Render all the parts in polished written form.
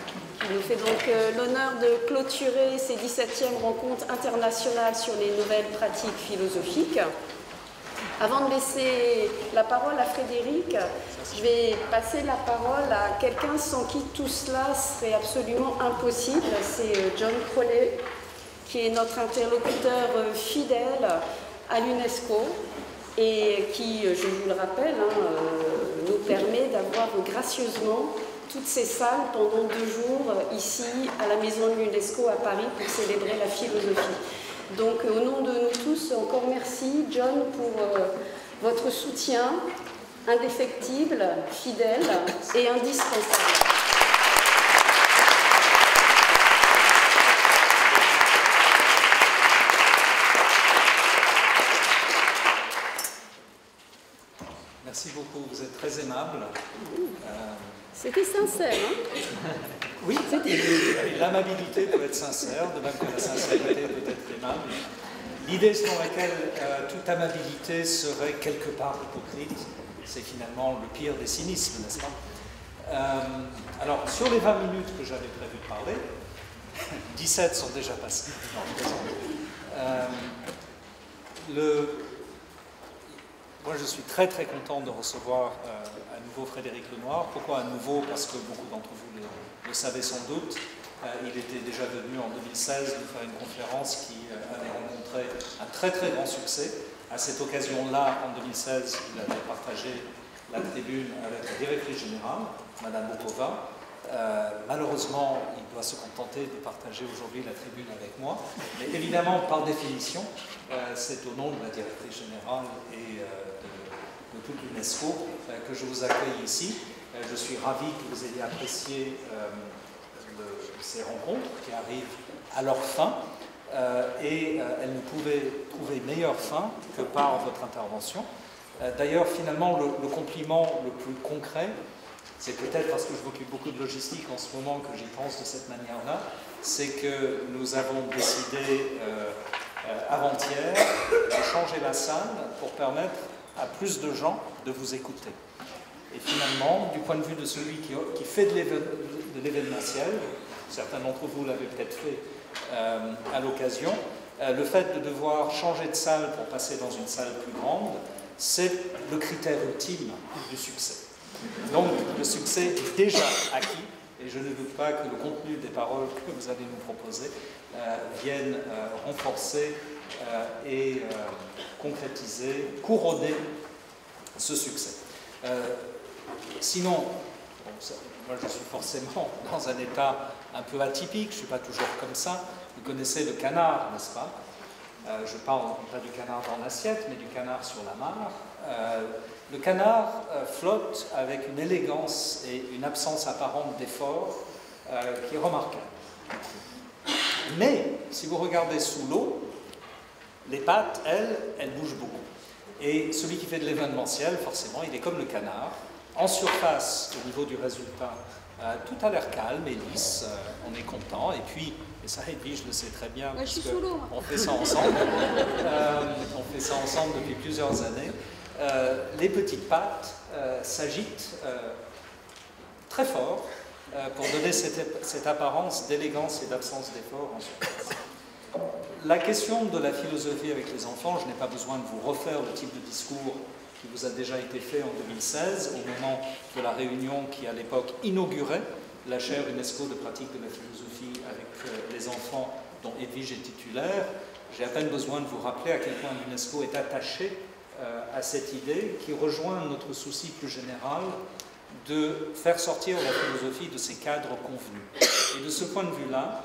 qui nous fait donc l'honneur de clôturer ces 17e rencontres internationales sur les nouvelles pratiques philosophiques. Avant de laisser la parole à Frédéric, je vais passer la parole à quelqu'un sans qui tout cela serait absolument impossible. C'est John Crowley, qui est notre interlocuteur fidèle à l'UNESCO et qui, je vous le rappelle, nous permet d'avoir gracieusement toutes ces salles pendant 2 jours ici à la Maison de l'UNESCO à Paris pour célébrer la philosophie. Donc au nom de nous tous, encore merci John pour votre soutien indéfectible, fidèle et indispensable. Merci beaucoup, vous êtes très aimable. C'était sincère, hein? Oui, l'amabilité peut être sincère, de même que la sincérité peut être aimable. L'idée selon laquelle toute amabilité serait quelque part hypocrite, c'est finalement le pire des cynismes, n'est-ce pas? Alors, sur les 20 minutes que j'avais prévu de parler, 17 sont déjà passées. Non, je plaisante. Moi, je suis très très content de recevoir à nouveau Frédéric Lenoir. Pourquoi à nouveau? Parce que beaucoup d'entre vous le savez sans doute. Il était déjà venu en 2016 nous faire une conférence qui avait rencontré un très très grand succès. À cette occasion-là, en 2016, il avait partagé la tribune avec la directrice générale, Madame Bokova. Malheureusement, il doit se contenter de partager aujourd'hui la tribune avec moi. Mais évidemment, par définition, c'est au nom de la directrice générale et de toute l'UNESCO que je vous accueille ici. Je suis ravi que vous ayez apprécié ces rencontres qui arrivent à leur fin et elles ne pouvaient trouver meilleure fin que par votre intervention. D'ailleurs, finalement, le compliment le plus concret, c'est peut-être parce que je m'occupe beaucoup de logistique en ce moment que j'y pense de cette manière-là, c'est que nous avons décidé avant-hier de changer la salle pour permettre à plus de gens de vous écouter. Et finalement, du point de vue de celui qui fait de l'événementiel, certains d'entre vous l'avaient peut-être fait à l'occasion, le fait de devoir changer de salle pour passer dans une salle plus grande, c'est le critère ultime du succès. Donc le succès est déjà acquis et je ne doute pas que le contenu des paroles que vous allez nous proposer vienne renforcer et concrétiser, couronner ce succès. Sinon, bon, moi je suis forcément dans un état un peu atypique, je ne suis pas toujours comme ça. Vous connaissez le canard, n'est-ce pas? Je parle pas du canard dans l'assiette, mais du canard sur la mare. Le canard flotte avec une élégance et une absence apparente d'effort qui est remarquable. Mais, si vous regardez sous l'eau, les pattes, elles bougent beaucoup. Et celui qui fait de l'événementiel, forcément, il est comme le canard. En surface, au niveau du résultat, tout a l'air calme et lisse, on est content. Et puis, et ça, Edwige le sait très bien, parce qu'on fait ça ensemble. On fait ça ensemble depuis plusieurs années. Les petites pattes s'agitent très fort pour donner cette apparence d'élégance et d'absence d'effort en surface. La question de la philosophie avec les enfants, je n'ai pas besoin de vous refaire le type de discours qui vous a déjà été fait en 2016, au moment de la réunion qui, à l'époque, inaugurait la chaire UNESCO de pratique de la philosophie avec les enfants dont Edwige est titulaire. J'ai à peine besoin de vous rappeler à quel point l'UNESCO est attaché à cette idée qui rejoint notre souci plus général de faire sortir la philosophie de ses cadres convenus. Et de ce point de vue-là,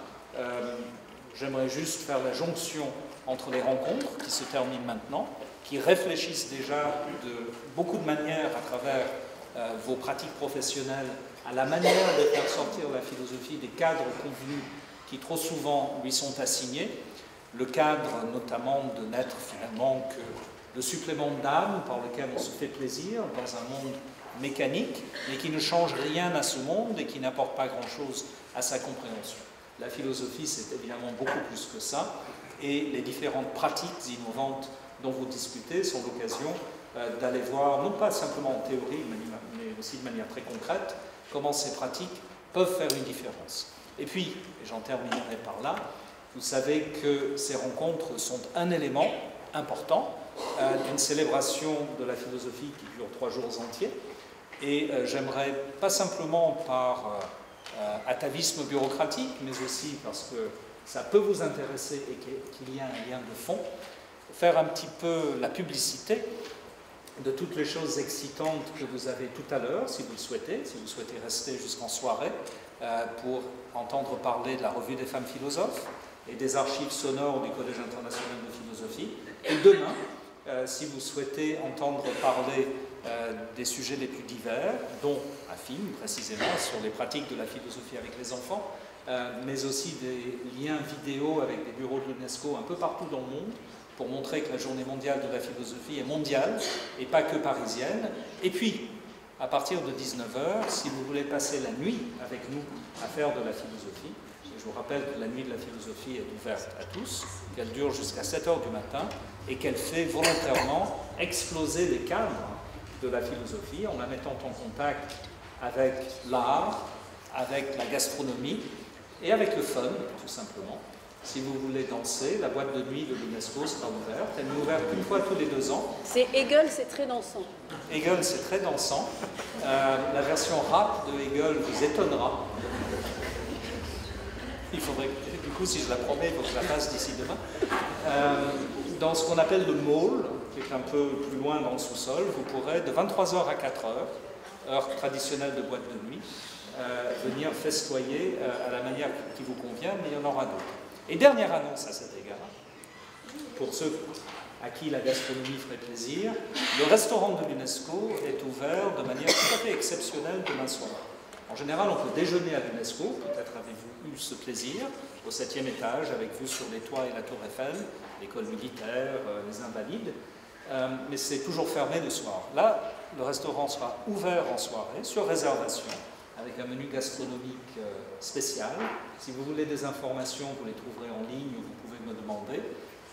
j'aimerais juste faire la jonction entre les rencontres qui se terminent maintenant, qui réfléchissent déjà de beaucoup de manières à travers vos pratiques professionnelles à la manière de faire sortir la philosophie des cadres convenus qui trop souvent lui sont assignés. Le cadre notamment de n'être finalement que le supplément d'âme par lequel on se fait plaisir dans un monde mécanique, mais qui ne change rien à ce monde et qui n'apporte pas grand-chose à sa compréhension. La philosophie, c'est évidemment beaucoup plus que ça, et les différentes pratiques innovantes dont vous discutez sont l'occasion d'aller voir, non pas simplement en théorie, mais aussi de manière très concrète, comment ces pratiques peuvent faire une différence. Et puis, et j'en terminerai par là, vous savez que ces rencontres sont un élément important d'une célébration de la philosophie qui dure 3 jours entiers. Et j'aimerais, pas simplement par atavisme bureaucratique, mais aussi parce que ça peut vous intéresser et qu'il y a un lien de fond, faire un petit peu la publicité de toutes les choses excitantes que vous avez tout à l'heure, si vous souhaitez rester jusqu'en soirée, pour entendre parler de la Revue des femmes philosophes et des archives sonores du Collège international de philosophie. Et demain, si vous souhaitez entendre parler des sujets les plus divers, dont un film précisément sur les pratiques de la philosophie avec les enfants, mais aussi des liens vidéo avec des bureaux de l'UNESCO un peu partout dans le monde, pour montrer que la journée mondiale de la philosophie est mondiale et pas que parisienne. Et puis, à partir de 19h, si vous voulez passer la nuit avec nous à faire de la philosophie, et je vous rappelle que la nuit de la philosophie est ouverte à tous, qu'elle dure jusqu'à 7h du matin et qu'elle fait volontairement exploser les cadres de la philosophie en la mettant en contact avec l'art, avec la gastronomie et avec le fun, tout simplement. Si vous voulez danser, la boîte de nuit de l'UNESCO sera ouverte. Elle n'est ouverte qu'une fois tous les 2 ans. C'est Hegel, c'est très dansant. Hegel, c'est très dansant. La version rap de Hegel vous étonnera. Il faudrait, du coup, si je la promets, il faut que je la fasse d'ici demain. Dans ce qu'on appelle le mall, qui est un peu plus loin dans le sous-sol, vous pourrez, de 23h à 4h, heure traditionnelle de boîte de nuit, venir festoyer à la manière qui vous convient, mais il y en aura d'autres. Et dernière annonce à cet égard, pour ceux à qui la gastronomie ferait plaisir, le restaurant de l'UNESCO est ouvert de manière tout à fait exceptionnelle demain soir. En général, on peut déjeuner à l'UNESCO, peut-être avez-vous eu ce plaisir, au 7e étage, avec vue sur les toits et la tour Eiffel, l'école militaire, les Invalides, mais c'est toujours fermé le soir. Là, le restaurant sera ouvert en soirée, sur réservation, avec un menu gastronomique spécial. Si vous voulez des informations, vous les trouverez en ligne ou vous pouvez me demander.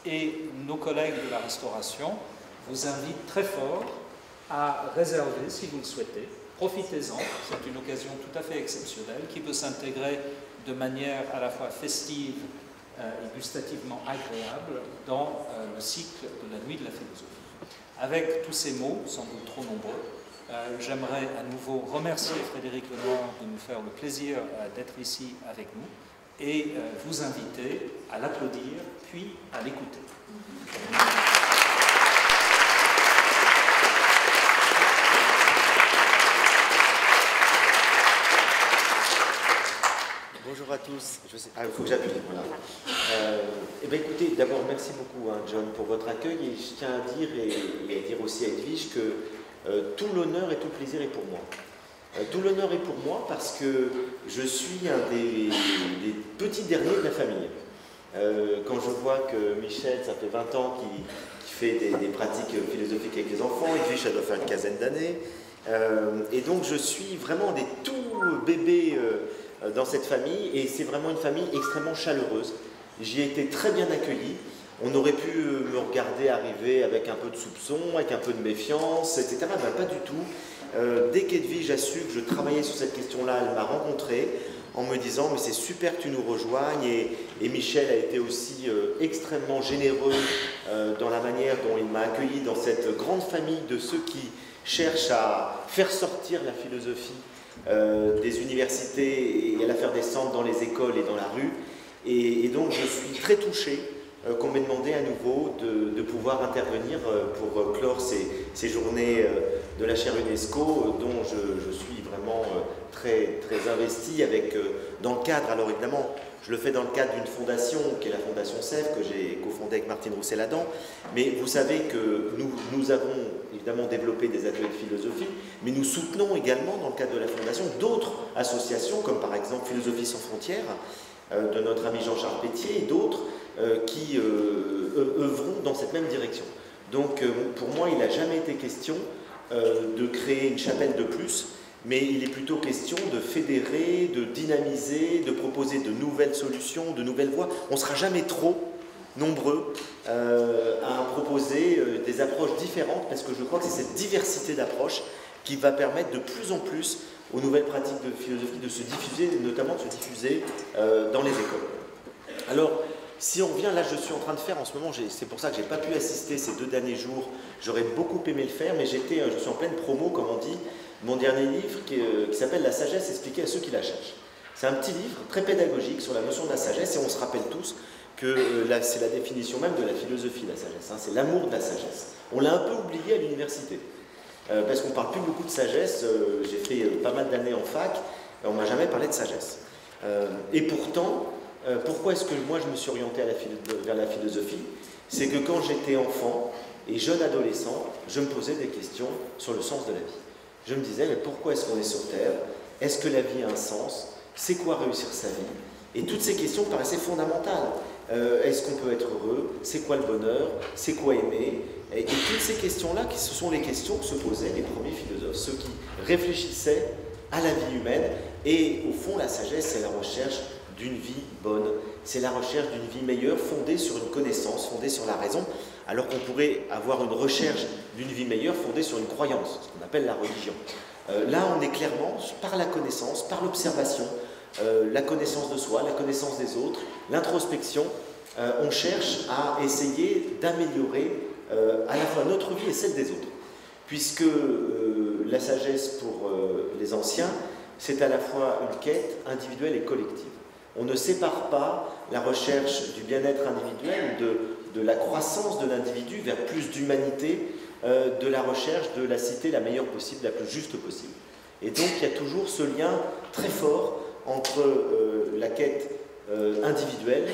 Et nos collègues de la restauration vous invitent très fort à réserver si vous le souhaitez. Profitez-en, c'est une occasion tout à fait exceptionnelle qui peut s'intégrer de manière à la fois festive et gustativement agréable dans le cycle de la nuit de la philosophie. Avec tous ces mots, sans doute trop nombreux, j'aimerais à nouveau remercier Frédéric Lenoir de nous faire le plaisir d'être ici avec nous et vous inviter à l'applaudir puis à l'écouter. Bonjour à tous. Il faut que j'appuie. Voilà. Écoutez, d'abord, merci beaucoup, John, pour votre accueil. Et je tiens à dire, et à dire aussi à Edwige, que tout l'honneur et tout le plaisir est pour moi. Tout l'honneur est pour moi parce que je suis un des petits derniers de la famille. Quand je vois que Michel, ça fait 20 ans qu'il fait des pratiques philosophiques avec les enfants, Edwige, ça doit faire une quinzaine d'années. Et donc, je suis vraiment des tout bébés dans cette famille, et c'est vraiment une famille extrêmement chaleureuse. J'y ai été très bien accueilli. On aurait pu me regarder arriver avec un peu de soupçon, avec un peu de méfiance, etc. Ben, pas du tout. Dès qu'Edwige a su que je travaillais sur cette question-là, elle m'a rencontré en me disant « mais c'est super que tu nous rejoignes » et Michel a été aussi extrêmement généreux dans la manière dont il m'a accueilli dans cette grande famille de ceux qui cherchent à faire sortir la philosophie des universités et à la faire descendre dans les écoles et dans la rue. Et donc je suis très touché qu'on m'ait demandé à nouveau de pouvoir intervenir pour clore ces journées de la chaire UNESCO dont je suis vraiment très, très investi dans le cadre, alors évidemment je le fais dans le cadre d'une fondation qui est la Fondation CEF que j'ai cofondée avec Martine Roussel-Adam, mais vous savez que nous avons évidemment développé des ateliers de philosophie, mais nous soutenons également dans le cadre de la fondation d'autres associations comme par exemple Philosophie sans frontières de notre ami Jean-Charles Pétier et d'autres qui œuvront dans cette même direction. Donc pour moi il n'a jamais été question de créer une chapelle de plus, mais il est plutôt question de fédérer, de dynamiser, de proposer de nouvelles solutions, de nouvelles voies. On ne sera jamais trop nombreux à proposer des approches différentes, parce que je crois que c'est cette diversité d'approches qui va permettre de plus en plus aux nouvelles pratiques de philosophie de se diffuser, notamment de se diffuser dans les écoles. Alors, si on revient, là je suis en train de faire en ce moment, c'est pour ça que je n'ai pas pu assister ces 2 derniers jours, j'aurais beaucoup aimé le faire, mais je suis en pleine promo, comme on dit, mon dernier livre qui s'appelle « La sagesse expliquée à ceux qui la cherchent ». C'est un petit livre très pédagogique sur la notion de la sagesse, et on se rappelle tous que c'est la définition même de la philosophie, la sagesse, hein, c'est l'amour de la sagesse. On l'a un peu oublié à l'université, parce qu'on ne parle plus beaucoup de sagesse, j'ai fait pas mal d'années en fac, et on ne m'a jamais parlé de sagesse. Et pourtant, pourquoi est-ce que moi je me suis orienté vers la philosophie? C'est que quand j'étais enfant et jeune adolescent, je me posais des questions sur le sens de la vie. Je me disais, mais pourquoi est-ce qu'on est sur Terre? Est-ce que la vie a un sens? C'est quoi réussir sa vie? Et toutes ces questions paraissaient fondamentales. Est-ce qu'on peut être heureux? C'est quoi le bonheur? C'est quoi aimer? Et toutes ces questions-là, ce sont les questions que se posaient les premiers philosophes, ceux qui réfléchissaient à la vie humaine. Et au fond, la sagesse, c'est la recherche d'une vie bonne, c'est la recherche d'une vie meilleure fondée sur une connaissance, fondée sur la raison, alors qu'on pourrait avoir une recherche d'une vie meilleure fondée sur une croyance, ce qu'on appelle la religion. Là, on est clairement par la connaissance, par l'observation, la connaissance de soi, la connaissance des autres, l'introspection, on cherche à essayer d'améliorer à la fois notre vie et celle des autres. Puisque la sagesse pour les anciens, c'est à la fois une quête individuelle et collective. On ne sépare pas la recherche du bien-être individuel, de la croissance de l'individu vers plus d'humanité, de la recherche de la cité la meilleure possible, la plus juste possible. Et donc il y a toujours ce lien très fort entre la quête individuelle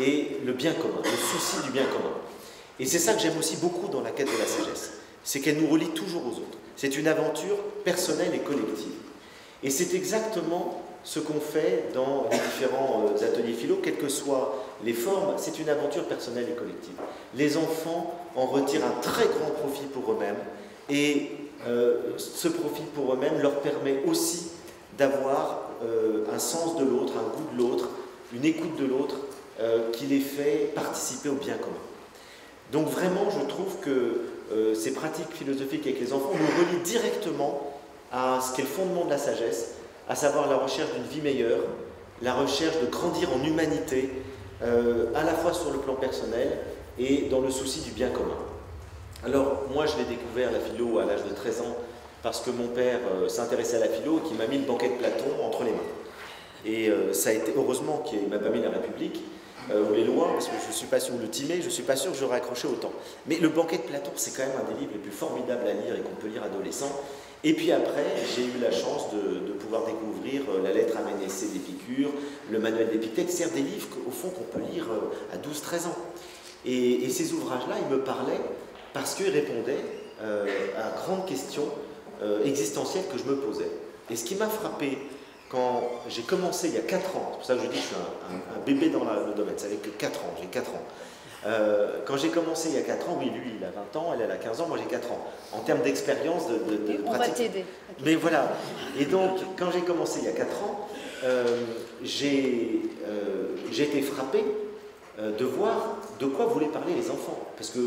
et le bien commun, le souci du bien commun. Et c'est ça que j'aime aussi beaucoup dans la quête de la sagesse, c'est qu'elle nous relie toujours aux autres. C'est une aventure personnelle et collective. Et c'est exactement ce qu'on fait dans les différents ateliers philo, quelles que soient les formes, c'est une aventure personnelle et collective. Les enfants en retirent un très grand profit pour eux-mêmes, et ce profit pour eux-mêmes leur permet aussi d'avoir un sens de l'autre, un goût de l'autre, une écoute de l'autre, qui les fait participer au bien commun. Donc vraiment, je trouve que ces pratiques philosophiques avec les enfants nous relient directement à ce qu'est le fondement de la sagesse, à savoir la recherche d'une vie meilleure, la recherche de grandir en humanité, à la fois sur le plan personnel et dans le souci du bien commun. Alors, moi, je l'ai découvert, la philo, à l'âge de 13 ans, parce que mon père s'intéressait à la philo et qui m'a mis le banquet de Platon entre les mains. Et ça a été, heureusement qu'il ne m'a pas mis la République, ou les lois, parce que je ne suis pas sûr, ou le Timée, je ne suis pas sûr que j'aurais accroché autant. Mais le banquet de Platon, c'est quand même un des livres les plus formidables à lire et qu'on peut lire adolescent. Et puis après, j'ai eu la chance de pouvoir découvrir la lettre à Ménécée d'Épicure, le manuel d'Épictète, c'est-à-dire des livres au fond qu'on peut lire à 12-13 ans. Et ces ouvrages-là, ils me parlaient parce qu'ils répondaient à grandes questions existentielles que je me posais. Et ce qui m'a frappé quand j'ai commencé il y a 4 ans, c'est pour ça que je dis que je suis un bébé dans le domaine, ça fait que 4 ans, j'ai 4 ans. Quand j'ai commencé il y a 4 ans, oui, lui il a 20 ans, elle a 15 ans, moi j'ai 4 ans. En termes d'expérience, de pratique. On va t'aider. Mais voilà. Et donc, quand j'ai commencé il y a 4 ans, j'ai été frappé de voir de quoi voulaient parler les enfants. Parce que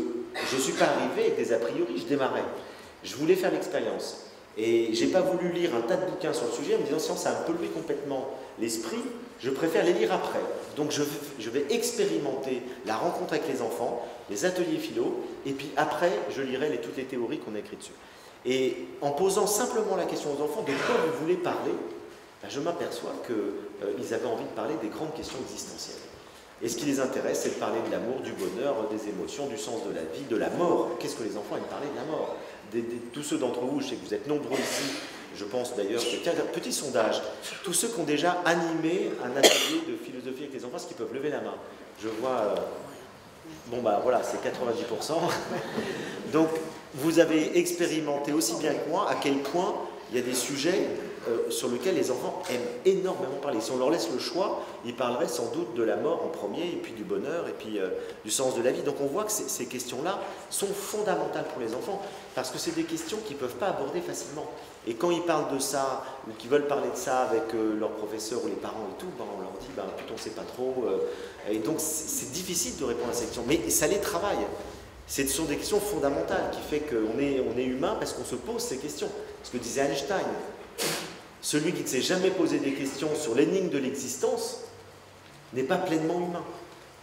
je ne suis pas arrivé avec des a priori, je démarrais. Je voulais faire l'expérience. Et je n'ai pas voulu lire un tas de bouquins sur le sujet en me disant si ça a pollué complètement l'esprit, je préfère les lire après. Donc je vais expérimenter la rencontre avec les enfants, les ateliers philo, et puis après je lirai toutes les théories qu'on a écrites dessus. Et en posant simplement la question aux enfants de quoi vous voulez parler, ben je m'aperçois qu'ils avaient envie de parler des grandes questions existentielles. Et ce qui les intéresse, c'est de parler de l'amour, du bonheur, des émotions, du sens de la vie, de la mort. Qu'est-ce que les enfants aiment parler de la mort? Tous ceux d'entre vous, je sais que vous êtes nombreux ici, je pense d'ailleurs, tiens, un petit sondage, tous ceux qui ont déjà animé un atelier de philosophie avec les enfants, est-ce qu'ils peuvent lever la main? Je vois, bon bah voilà, c'est 90%. Donc, vous avez expérimenté aussi bien que moi à quel point il y a des sujets sur lesquels les enfants aiment énormément parler. Si on leur laisse le choix, ils parleraient sans doute de la mort en premier, et puis du bonheur, et puis du sens de la vie. Donc on voit que ces questions-là sont fondamentales pour les enfants, parce que c'est des questions qu'ils ne peuvent pas aborder facilement. Et quand ils parlent de ça, ou qu'ils veulent parler de ça avec leurs professeurs ou les parents et tout, ben on leur dit, ben, écoute, on ne sait pas trop. Et donc c'est difficile de répondre à ces questions, mais ça les travaille. Ce sont des questions fondamentales qui fait qu'on est humain parce qu'on se pose ces questions. Ce que disait Einstein, Celui qui ne s'est jamais posé des questions sur l'énigme de l'existence n'est pas pleinement humain.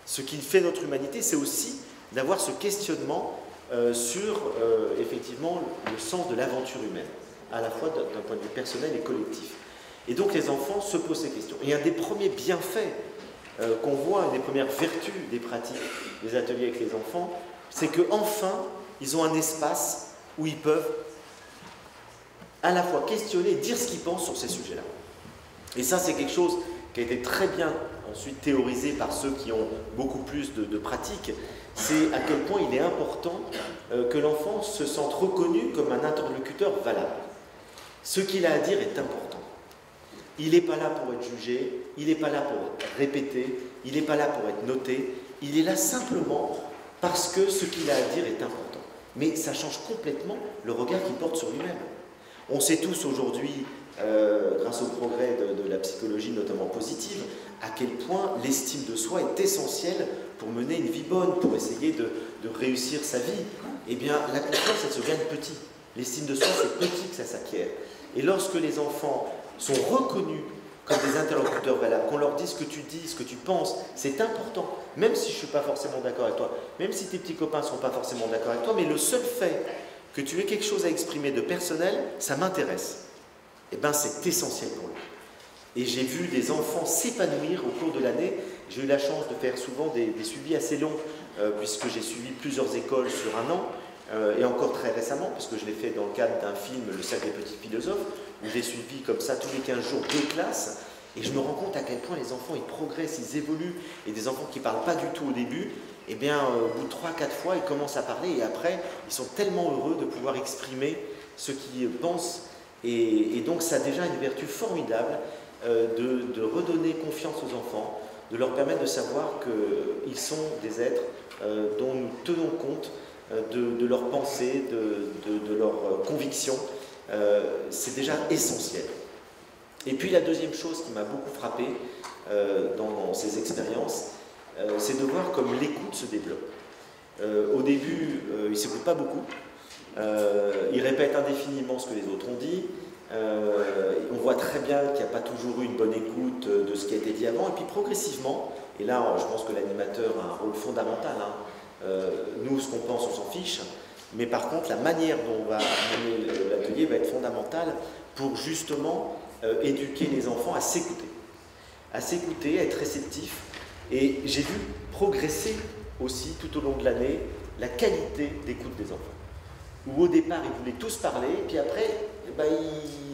Ce qui fait notre humanité, c'est aussi d'avoir ce questionnement sur effectivement le sens de l'aventure humaine, à la fois d'un point de vue personnel et collectif. Et donc les enfants se posent ces questions. Et un des premiers bienfaits qu'on voit, une des premières vertus des pratiques des ateliers avec les enfants, c'est qu'enfin, ils ont un espace où ils peuvent à la fois questionner et dire ce qu'ils pensent sur ces sujets-là. Et ça, c'est quelque chose qui a été très bien ensuite théorisé par ceux qui ont beaucoup plus de pratiques, c'est à quel point il est important que l'enfant se sente reconnu comme un interlocuteur valable. Ce qu'il a à dire est important. Il n'est pas là pour être jugé, il n'est pas là pour être répété, il n'est pas là pour être noté, il est là simplement parce que ce qu'il a à dire est important. Mais ça change complètement le regard qu'il porte sur lui-même. On sait tous aujourd'hui, grâce au progrès de la psychologie, notamment positive, à quel point l'estime de soi est essentielle pour mener une vie bonne, pour essayer de réussir sa vie. Eh bien, la confiance, elle se gagne petit. L'estime de soi, c'est petit que ça s'acquiert. Et lorsque les enfants sont reconnus comme des interlocuteurs valables, qu'on leur dise ce que tu dis, ce que tu penses, c'est important. Même si je ne suis pas forcément d'accord avec toi, même si tes petits copains ne sont pas forcément d'accord avec toi, mais le seul fait que tu aies quelque chose à exprimer de personnel, ça m'intéresse. Eh bien, c'est essentiel pour lui. Et j'ai vu des enfants s'épanouir au cours de l'année. J'ai eu la chance de faire souvent des suivis assez longs, puisque j'ai suivi plusieurs écoles sur un an, et encore très récemment, parce que je l'ai fait dans le cadre d'un film, Le Cercle des Petits Philosophes, où j'ai suivi comme ça tous les 15 jours 2 classes, et je me rends compte à quel point les enfants, ils progressent, ils évoluent, et des enfants qui ne parlent pas du tout au début, eh bien, au bout de 3-4 fois, ils commencent à parler, et après, ils sont tellement heureux de pouvoir exprimer ce qu'ils pensent, et donc ça a déjà une vertu formidable de redonner confiance aux enfants, de leur permettre de savoir qu'ils sont des êtres dont nous tenons compte de leurs pensées, de leurs convictions. C'est déjà essentiel. Et puis la deuxième chose qui m'a beaucoup frappé dans ces expériences, c'est de voir comme l'écoute se développe. Au début, ils ne s'écoutent pas beaucoup. Ils répètent indéfiniment ce que les autres ont dit. On voit très bien qu'il n'y a pas toujours eu une bonne écoute de ce qui a été dit avant. Et puis progressivement, et là je pense que l'animateur a un rôle fondamental, nous ce qu'on pense on s'en fiche, mais par contre la manière dont on va mener l'atelier va être fondamentale pour justement éduquer les enfants à s'écouter, à être réceptifs. Et j'ai vu progresser aussi tout au long de l'année la qualité d'écoute des enfants. Où au départ ils voulaient tous parler, et puis après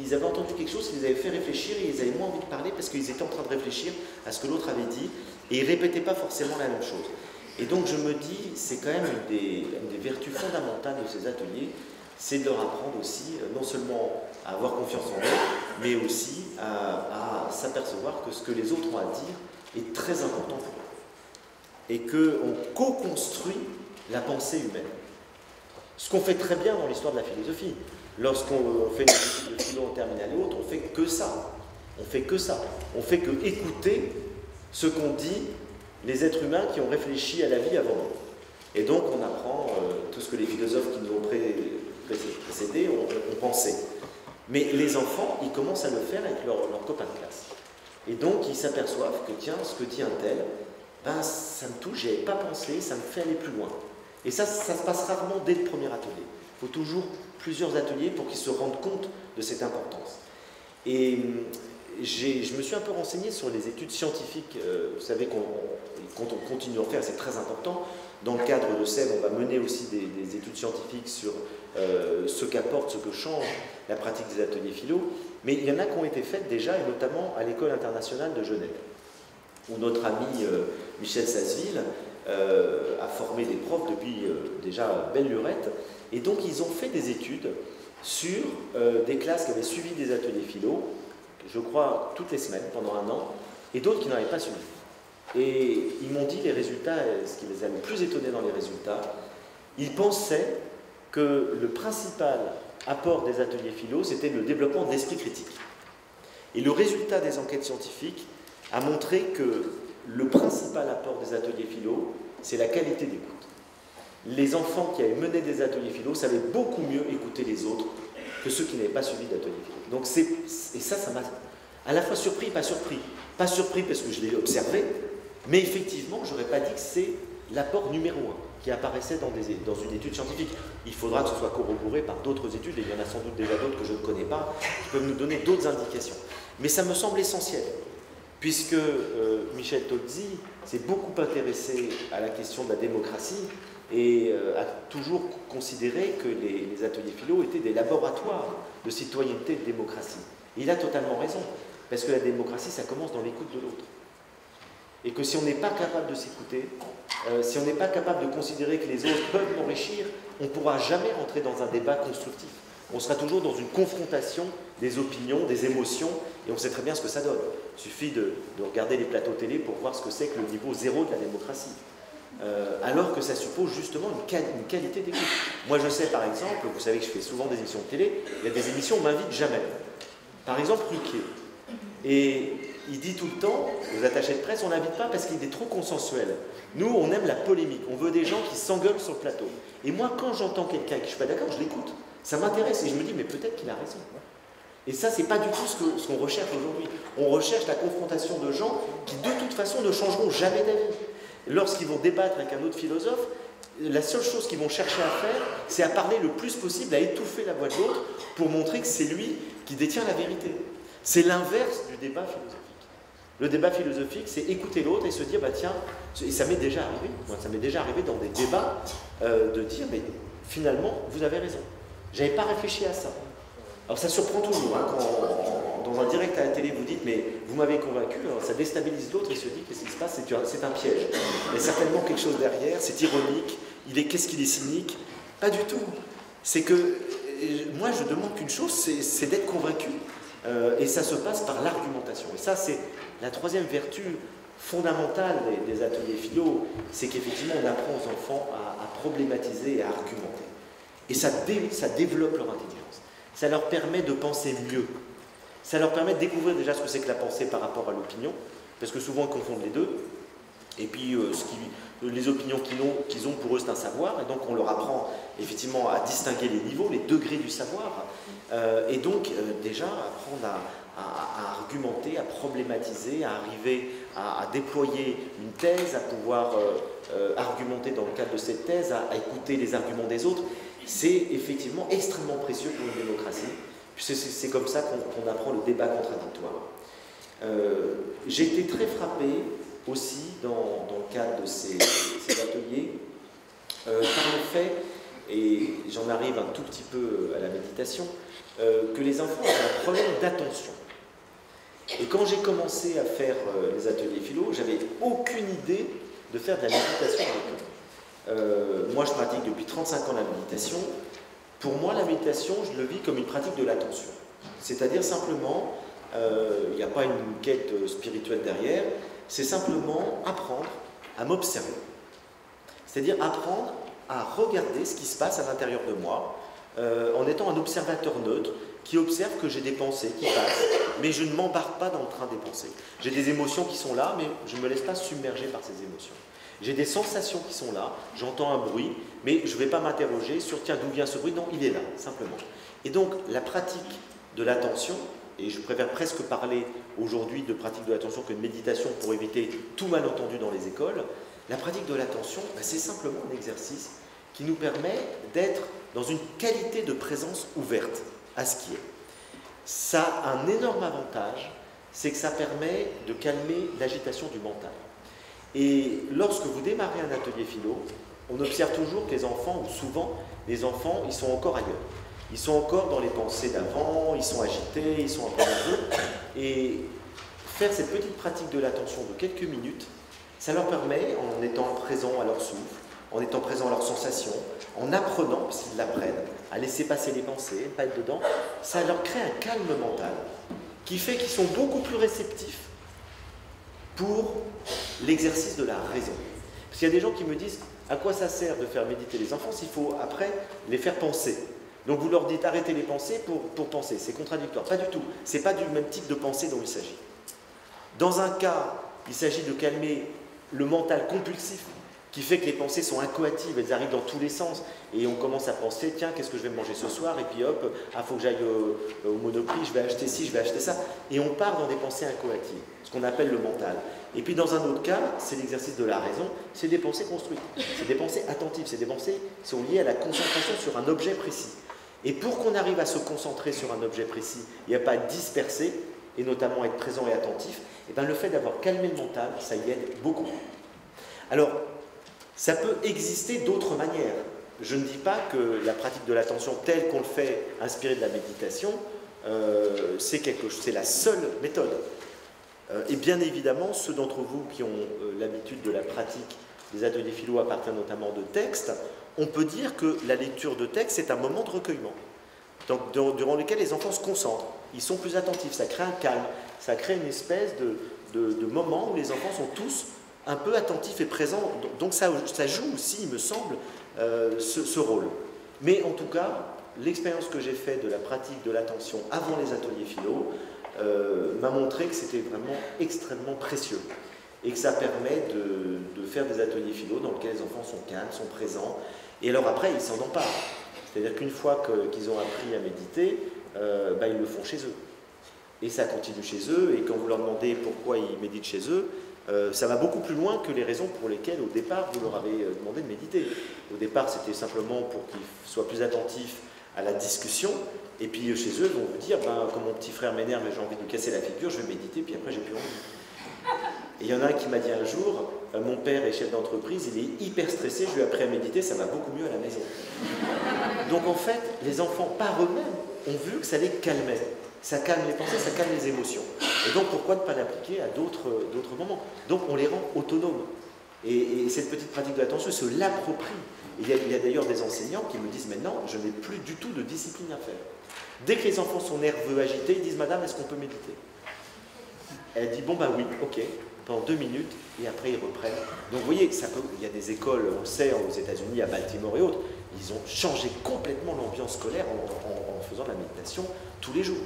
ils avaient entendu quelque chose qui les avait fait réfléchir et ils avaient moins envie de parler parce qu'ils étaient en train de réfléchir à ce que l'autre avait dit et ils ne répétaient pas forcément la même chose. Et donc je me dis, c'est quand même une des vertus fondamentales de ces ateliers, c'est de leur apprendre aussi non seulement à avoir confiance en eux, mais aussi à s'apercevoir que ce que les autres ont à dire est très important pour eux. Et qu'on co-construit la pensée humaine. Ce qu'on fait très bien dans l'histoire de la philosophie. Lorsqu'on fait des études de philo en terminale et autres, on fait que ça. On fait que ça. On fait que écouter ce qu'ont dit les êtres humains qui ont réfléchi à la vie avant nous. Et donc on apprend tout ce que les philosophes qui nous ont précédés ont pensé. Mais les enfants, ils commencent à le faire avec leurs copains de classe. Et donc ils s'aperçoivent que tiens, ce que dit un tel, ça me touche, j'y avais pas pensé, ça me fait aller plus loin. Et ça se passe rarement dès le premier atelier. Il faut toujours plusieurs ateliers pour qu'ils se rendent compte de cette importance. Et je me suis un peu renseigné sur les études scientifiques. Vous savez quand on continue à en faire, c'est très important. Dans le cadre de CEV, on va mener aussi des études scientifiques sur ce qu'apporte, ce que change la pratique des ateliers philo. Mais il y en a qui ont été faites déjà, et notamment à l'École internationale de Genève, où notre ami Michel Sasseville a formé des profs depuis déjà belle lurette. Et donc ils ont fait des études sur des classes qui avaient suivi des ateliers philo, je crois toutes les semaines pendant 1 an, et d'autres qui n'en avaient pas suivi. Et ils m'ont dit les résultats, ce qui les a le plus étonnés dans les résultats, ils pensaient que le principal apport des ateliers philo, c'était le développement d'esprit critique. Et le résultat des enquêtes scientifiques a montré que le principal apport des ateliers philo, c'est la qualité d'écoute. Les enfants qui avaient mené des ateliers philo savaient beaucoup mieux écouter les autres que ceux qui n'avaient pas suivi d'atelier philo. Donc et ça m'a à la fois surpris et pas surpris. Pas surpris parce que je l'ai observé, mais effectivement, je n'aurais pas dit que c'est l'apport numéro 1 qui apparaissait dans une étude scientifique. Il faudra que ce soit corroboré par d'autres études, et il y en a sans doute déjà d'autres que je ne connais pas, qui peuvent nous donner d'autres indications. Mais ça me semble essentiel, puisque Michel Tolzi s'est beaucoup intéressé à la question de la démocratie et a toujours considéré que les ateliers philo étaient des laboratoires de citoyenneté et de démocratie. Et il a totalement raison, parce que la démocratie, ça commence dans l'écoute de l'autre. Et que si on n'est pas capable de s'écouter, si on n'est pas capable de considérer que les autres peuvent m'enrichir, on ne pourra jamais rentrer dans un débat constructif. On sera toujours dans une confrontation des opinions, des émotions, et on sait très bien ce que ça donne. Il suffit de regarder les plateaux télé pour voir ce que c'est que le niveau zéro de la démocratie. Alors que ça suppose justement une qualité d'écoute. Moi je sais par exemple, vous savez que je fais souvent des émissions de télé, il y a des émissions où on ne m'invite jamais. Par exemple Ruquier. Et il dit tout le temps, aux attachés de presse, on n'invite pas parce qu'il est trop consensuel. Nous, on aime la polémique, on veut des gens qui s'engueulent sur le plateau. Et moi, quand j'entends quelqu'un et que je ne suis pas d'accord, je l'écoute. Ça m'intéresse et je me dis, mais peut-être qu'il a raison. Et ça, c'est pas du tout ce qu'on recherche aujourd'hui. On recherche la confrontation de gens qui, de toute façon, ne changeront jamais d'avis. Lorsqu'ils vont débattre avec un autre philosophe, la seule chose qu'ils vont chercher à faire, c'est à parler le plus possible, à étouffer la voix de l'autre pour montrer que c'est lui qui détient la vérité. C'est l'inverse du débat philosophique. Le débat philosophique, c'est écouter l'autre et se dire, bah tiens, et ça m'est déjà arrivé, moi ça m'est déjà arrivé dans des débats, de dire, mais finalement, vous avez raison. J'avais pas réfléchi à ça. Alors ça surprend toujours, hein, quand dans un direct à la télé vous dites, mais vous m'avez convaincu, alors ça déstabilise l'autre et se dit, qu'est-ce qui se passe, c'est un piège. Il y a certainement quelque chose derrière, c'est ironique, qu'est-ce qu'il est cynique? Pas du tout. C'est que, moi je demande qu'une chose, c'est d'être convaincu. Et ça se passe par l'argumentation. Et ça, c'est la troisième vertu fondamentale des ateliers philo, c'est qu'effectivement, on apprend aux enfants à problématiser et à argumenter. Et ça développe leur intelligence. Ça leur permet de penser mieux. Ça leur permet de découvrir déjà ce que c'est que la pensée par rapport à l'opinion, parce que souvent, ils confondent les deux. Et puis, les opinions qu'ils ont, pour eux, c'est un savoir, et donc on leur apprend effectivement à distinguer les niveaux, les degrés du savoir, et donc déjà apprendre à argumenter, à problématiser, à arriver à déployer une thèse, à pouvoir argumenter dans le cadre de cette thèse, à écouter les arguments des autres. C'est effectivement extrêmement précieux pour une démocratie, puisque c'est comme ça qu'on apprend le débat contradictoire. J'ai été très frappé aussi dans le cadre de ces ateliers par le fait, et j'en arrive un tout petit peu à la méditation, que les enfants ont un problème d'attention. Et quand j'ai commencé à faire les ateliers philo, j'avais aucune idée de faire de la méditation avec eux. Moi je pratique depuis 35 ans la méditation. Pour moi la méditation, je le vis comme une pratique de l'attention. C'est-à-dire simplement, il n'y a pas une quête spirituelle derrière, c'est simplement apprendre à m'observer. C'est-à-dire apprendre à regarder ce qui se passe à l'intérieur de moi, en étant un observateur neutre qui observe que j'ai des pensées qui passent, mais je ne m'embarque pas dans le train des pensées. J'ai des émotions qui sont là, mais je ne me laisse pas submerger par ces émotions. J'ai des sensations qui sont là, j'entends un bruit, mais je ne vais pas m'interroger sur tiens, d'où vient ce bruit, non, il est là, simplement. Et donc, la pratique de l'attention, et je préfère presque parler aujourd'hui de pratique de l'attention que de méditation pour éviter tout malentendu dans les écoles, la pratique de l'attention, c'est simplement un exercice qui nous permet d'être dans une qualité de présence ouverte à ce qui est. Ça a un énorme avantage, c'est que ça permet de calmer l'agitation du mental. Et lorsque vous démarrez un atelier philo, on observe toujours que les enfants, ou souvent, les enfants, ils sont encore ailleurs. Ils sont encore dans les pensées d'avant, ils sont agités, ils sont un peu nerveux. Et faire cette petite pratique de l'attention de quelques minutes, ça leur permet, en étant présent à leur souffle, en étant présent à leurs sensations, en apprenant, parce qu'ils l'apprennent, à laisser passer les pensées, ne pas être dedans, ça leur crée un calme mental qui fait qu'ils sont beaucoup plus réceptifs pour l'exercice de la raison. Parce qu'il y a des gens qui me disent à quoi ça sert de faire méditer les enfants s'il faut après les faire penser. Donc vous leur dites arrêtez les pensées pour penser, c'est contradictoire. Pas du tout, c'est pas du même type de pensée dont il s'agit. Dans un cas, il s'agit de calmer le mental compulsif qui fait que les pensées sont incoatives, elles arrivent dans tous les sens, et on commence à penser, tiens, qu'est-ce que je vais me manger ce soir, et puis hop, faut que j'aille au Monoprix, je vais acheter ci, je vais acheter ça, et on part dans des pensées incoatives, ce qu'on appelle le mental. Et puis dans un autre cas, c'est l'exercice de la raison, c'est des pensées construites, c'est des pensées attentives, c'est des pensées qui sont liées à la concentration sur un objet précis. Et pour qu'on arrive à se concentrer sur un objet précis, il n'y a pas à disperser, et notamment être présent et attentif, et bien le fait d'avoir calmé le mental, ça y aide beaucoup. Alors, ça peut exister d'autres manières. Je ne dis pas que la pratique de l'attention telle qu'on le fait, inspirée de la méditation, c'est la seule méthode. Et bien évidemment, ceux d'entre vous qui ont l'habitude de la pratique des ateliers philo à partir notamment de textes, on peut dire que la lecture de texte est un moment de recueillement, donc, durant lequel les enfants se concentrent, ils sont plus attentifs, ça crée un calme, ça crée une espèce de moment où les enfants sont tous un peu attentifs et présents, donc ça joue aussi, il me semble, ce rôle. Mais en tout cas, l'expérience que j'ai faite de la pratique de l'attention avant les ateliers philo m'a montré que c'était vraiment extrêmement précieux et que ça permet de faire des ateliers philo dans lesquels les enfants sont calmes, sont présents, et alors après ils s'en emparent. C'est-à-dire qu'une fois qu'ils ont appris à méditer, ils le font chez eux. Et ça continue chez eux, et quand vous leur demandez pourquoi ils méditent chez eux, ça va beaucoup plus loin que les raisons pour lesquelles au départ vous leur avez demandé de méditer. Au départ c'était simplement pour qu'ils soient plus attentifs à la discussion, et puis chez eux ils vont vous dire, comme mon petit frère m'énerve et j'ai envie de lui casser la figure, je vais méditer, puis après j'ai plus envie. Et il y en a un qui m'a dit un jour, mon père est chef d'entreprise, il est hyper stressé, je lui ai appris à méditer, ça va beaucoup mieux à la maison. Donc en fait, les enfants par eux-mêmes ont vu que ça les calmait. Ça calme les pensées, ça calme les émotions. Et donc pourquoi ne pas l'appliquer à d'autres moments? Donc on les rend autonomes. Et cette petite pratique de l'attention se l'approprie. Il y a d'ailleurs des enseignants qui me disent maintenant, je n'ai plus du tout de discipline à faire. Dès que les enfants sont nerveux, agités, ils disent, madame, est-ce qu'on peut méditer? Elle dit, bon oui, ok, pendant 2 minutes, et après ils reprennent. Donc vous voyez, il y a des écoles, on le sait, aux États-Unis, à Baltimore et autres, ils ont changé complètement l'ambiance scolaire en faisant de la méditation tous les jours.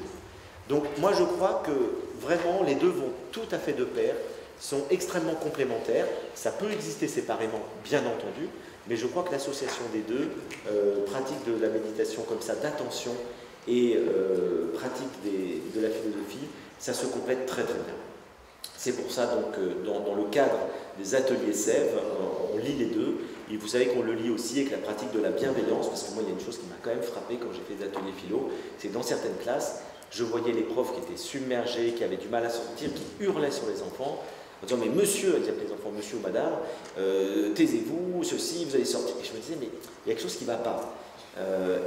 Donc moi je crois que vraiment les deux vont tout à fait de pair, sont extrêmement complémentaires, ça peut exister séparément bien entendu, mais je crois que l'association des deux, pratique de la méditation comme ça, d'attention, et pratique de la philosophie, ça se complète très très bien. C'est pour ça donc dans le cadre des ateliers Sève, on lit les deux, et vous savez qu'on le lit aussi avec la pratique de la bienveillance, parce que moi il y a une chose qui m'a quand même frappé quand j'ai fait des ateliers philo, c'est que dans certaines classes, je voyais les profs qui étaient submergés, qui avaient du mal à sortir, qui hurlaient sur les enfants, en disant mais monsieur, ils appelaient les enfants monsieur ou madame, taisez-vous, ceci, vous allez sortir. Et je me disais mais il y a quelque chose qui ne va pas.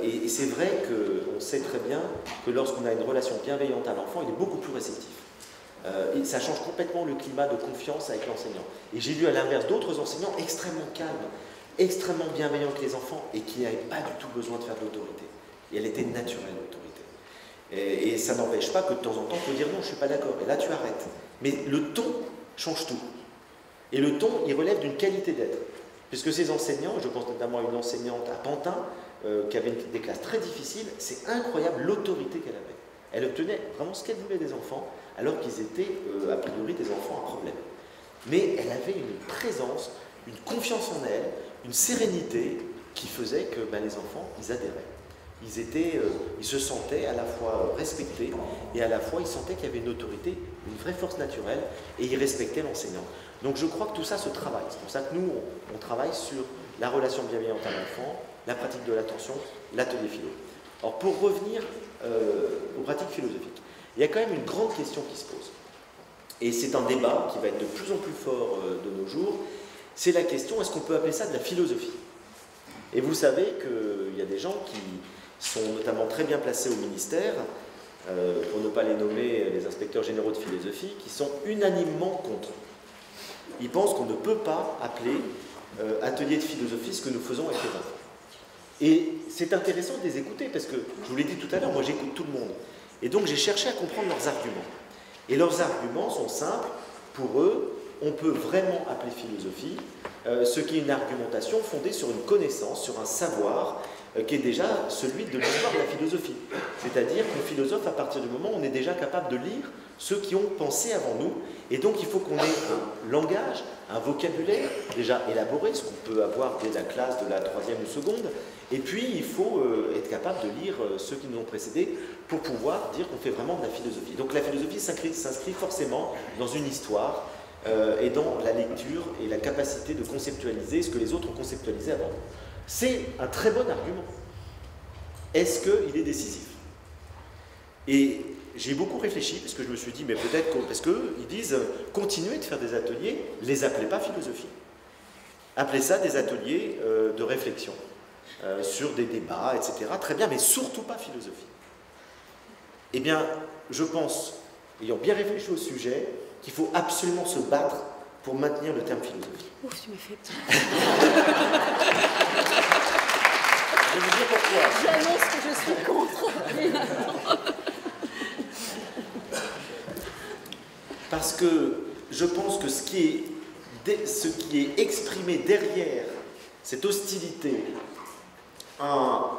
Et c'est vrai qu'on sait très bien que lorsqu'on a une relation bienveillante à l'enfant, il est beaucoup plus réceptif. Et ça change complètement le climat de confiance avec l'enseignant. Et j'ai vu à l'inverse d'autres enseignants extrêmement calmes, extrêmement bienveillants avec les enfants et qui n'avaient pas du tout besoin de faire de l'autorité. Et elle était naturelle, l'autorité. Et ça n'empêche pas que de temps en temps, on peut dire non, je ne suis pas d'accord, et là tu arrêtes. Mais le ton change tout. Et le ton, il relève d'une qualité d'être. Puisque ces enseignants, je pense notamment à une enseignante à Pantin, qui avait des classes très difficiles, c'est incroyable l'autorité qu'elle avait. Elle obtenait vraiment ce qu'elle voulait des enfants, alors qu'ils étaient a priori des enfants à problème. Mais elle avait une présence, une confiance en elle, une sérénité qui faisait que les enfants, ils adhéraient. Ils se sentaient à la fois respectés et à la fois ils sentaient qu'il y avait une autorité, une vraie force naturelle et ils respectaient l'enseignant. Donc je crois que tout ça se travaille. C'est pour ça que nous, on travaille sur la relation bienveillante à l'enfant, la pratique de l'attention, l'atelier philo. Alors pour revenir aux pratiques philosophiques, il y a quand même une grande question qui se pose. Et c'est un débat qui va être de plus en plus fort de nos jours. C'est la question, est-ce qu'on peut appeler ça de la philosophie? Et vous savez qu'il y a des gens qui sont notamment très bien placés au ministère, pour ne pas les nommer les inspecteurs généraux de philosophie, qui sont unanimement contre. Ils pensent qu'on ne peut pas appeler atelier de philosophie ce que nous faisons avec les enfants. Et c'est intéressant de les écouter, parce que, je vous l'ai dit tout à l'heure, moi j'écoute tout le monde. Et donc j'ai cherché à comprendre leurs arguments. Et leurs arguments sont simples. Pour eux, on peut vraiment appeler philosophie ce qui est une argumentation fondée sur une connaissance, sur un savoir, qui est déjà celui de l'histoire de la philosophie. C'est-à-dire que le philosophe, à partir du moment où on est déjà capable de lire ceux qui ont pensé avant nous, et donc il faut qu'on ait un langage, un vocabulaire déjà élaboré, ce qu'on peut avoir dès la classe de la 3e ou seconde, et puis il faut être capable de lire ceux qui nous ont précédés pour pouvoir dire qu'on fait vraiment de la philosophie. Donc la philosophie s'inscrit forcément dans une histoire et dans la lecture et la capacité de conceptualiser ce que les autres ont conceptualisé avant nous. C'est un très bon argument. Est-ce qu'il est décisif? Et j'ai beaucoup réfléchi, parce que je me suis dit, mais peut-être parce qu'ils disent, continuez de faire des ateliers, les appelez pas philosophie. Appelez ça des ateliers de réflexion, sur des débats, etc. Très bien, mais surtout pas philosophie. Eh bien, je pense, ayant bien réfléchi au sujet, qu'il faut absolument se battre pour maintenir le terme philosophie. Ouf, tu me fais petit. Je vais vous dire pourquoi. J'annonce que je suis contre. Parce que je pense que ce qui est exprimé derrière cette hostilité à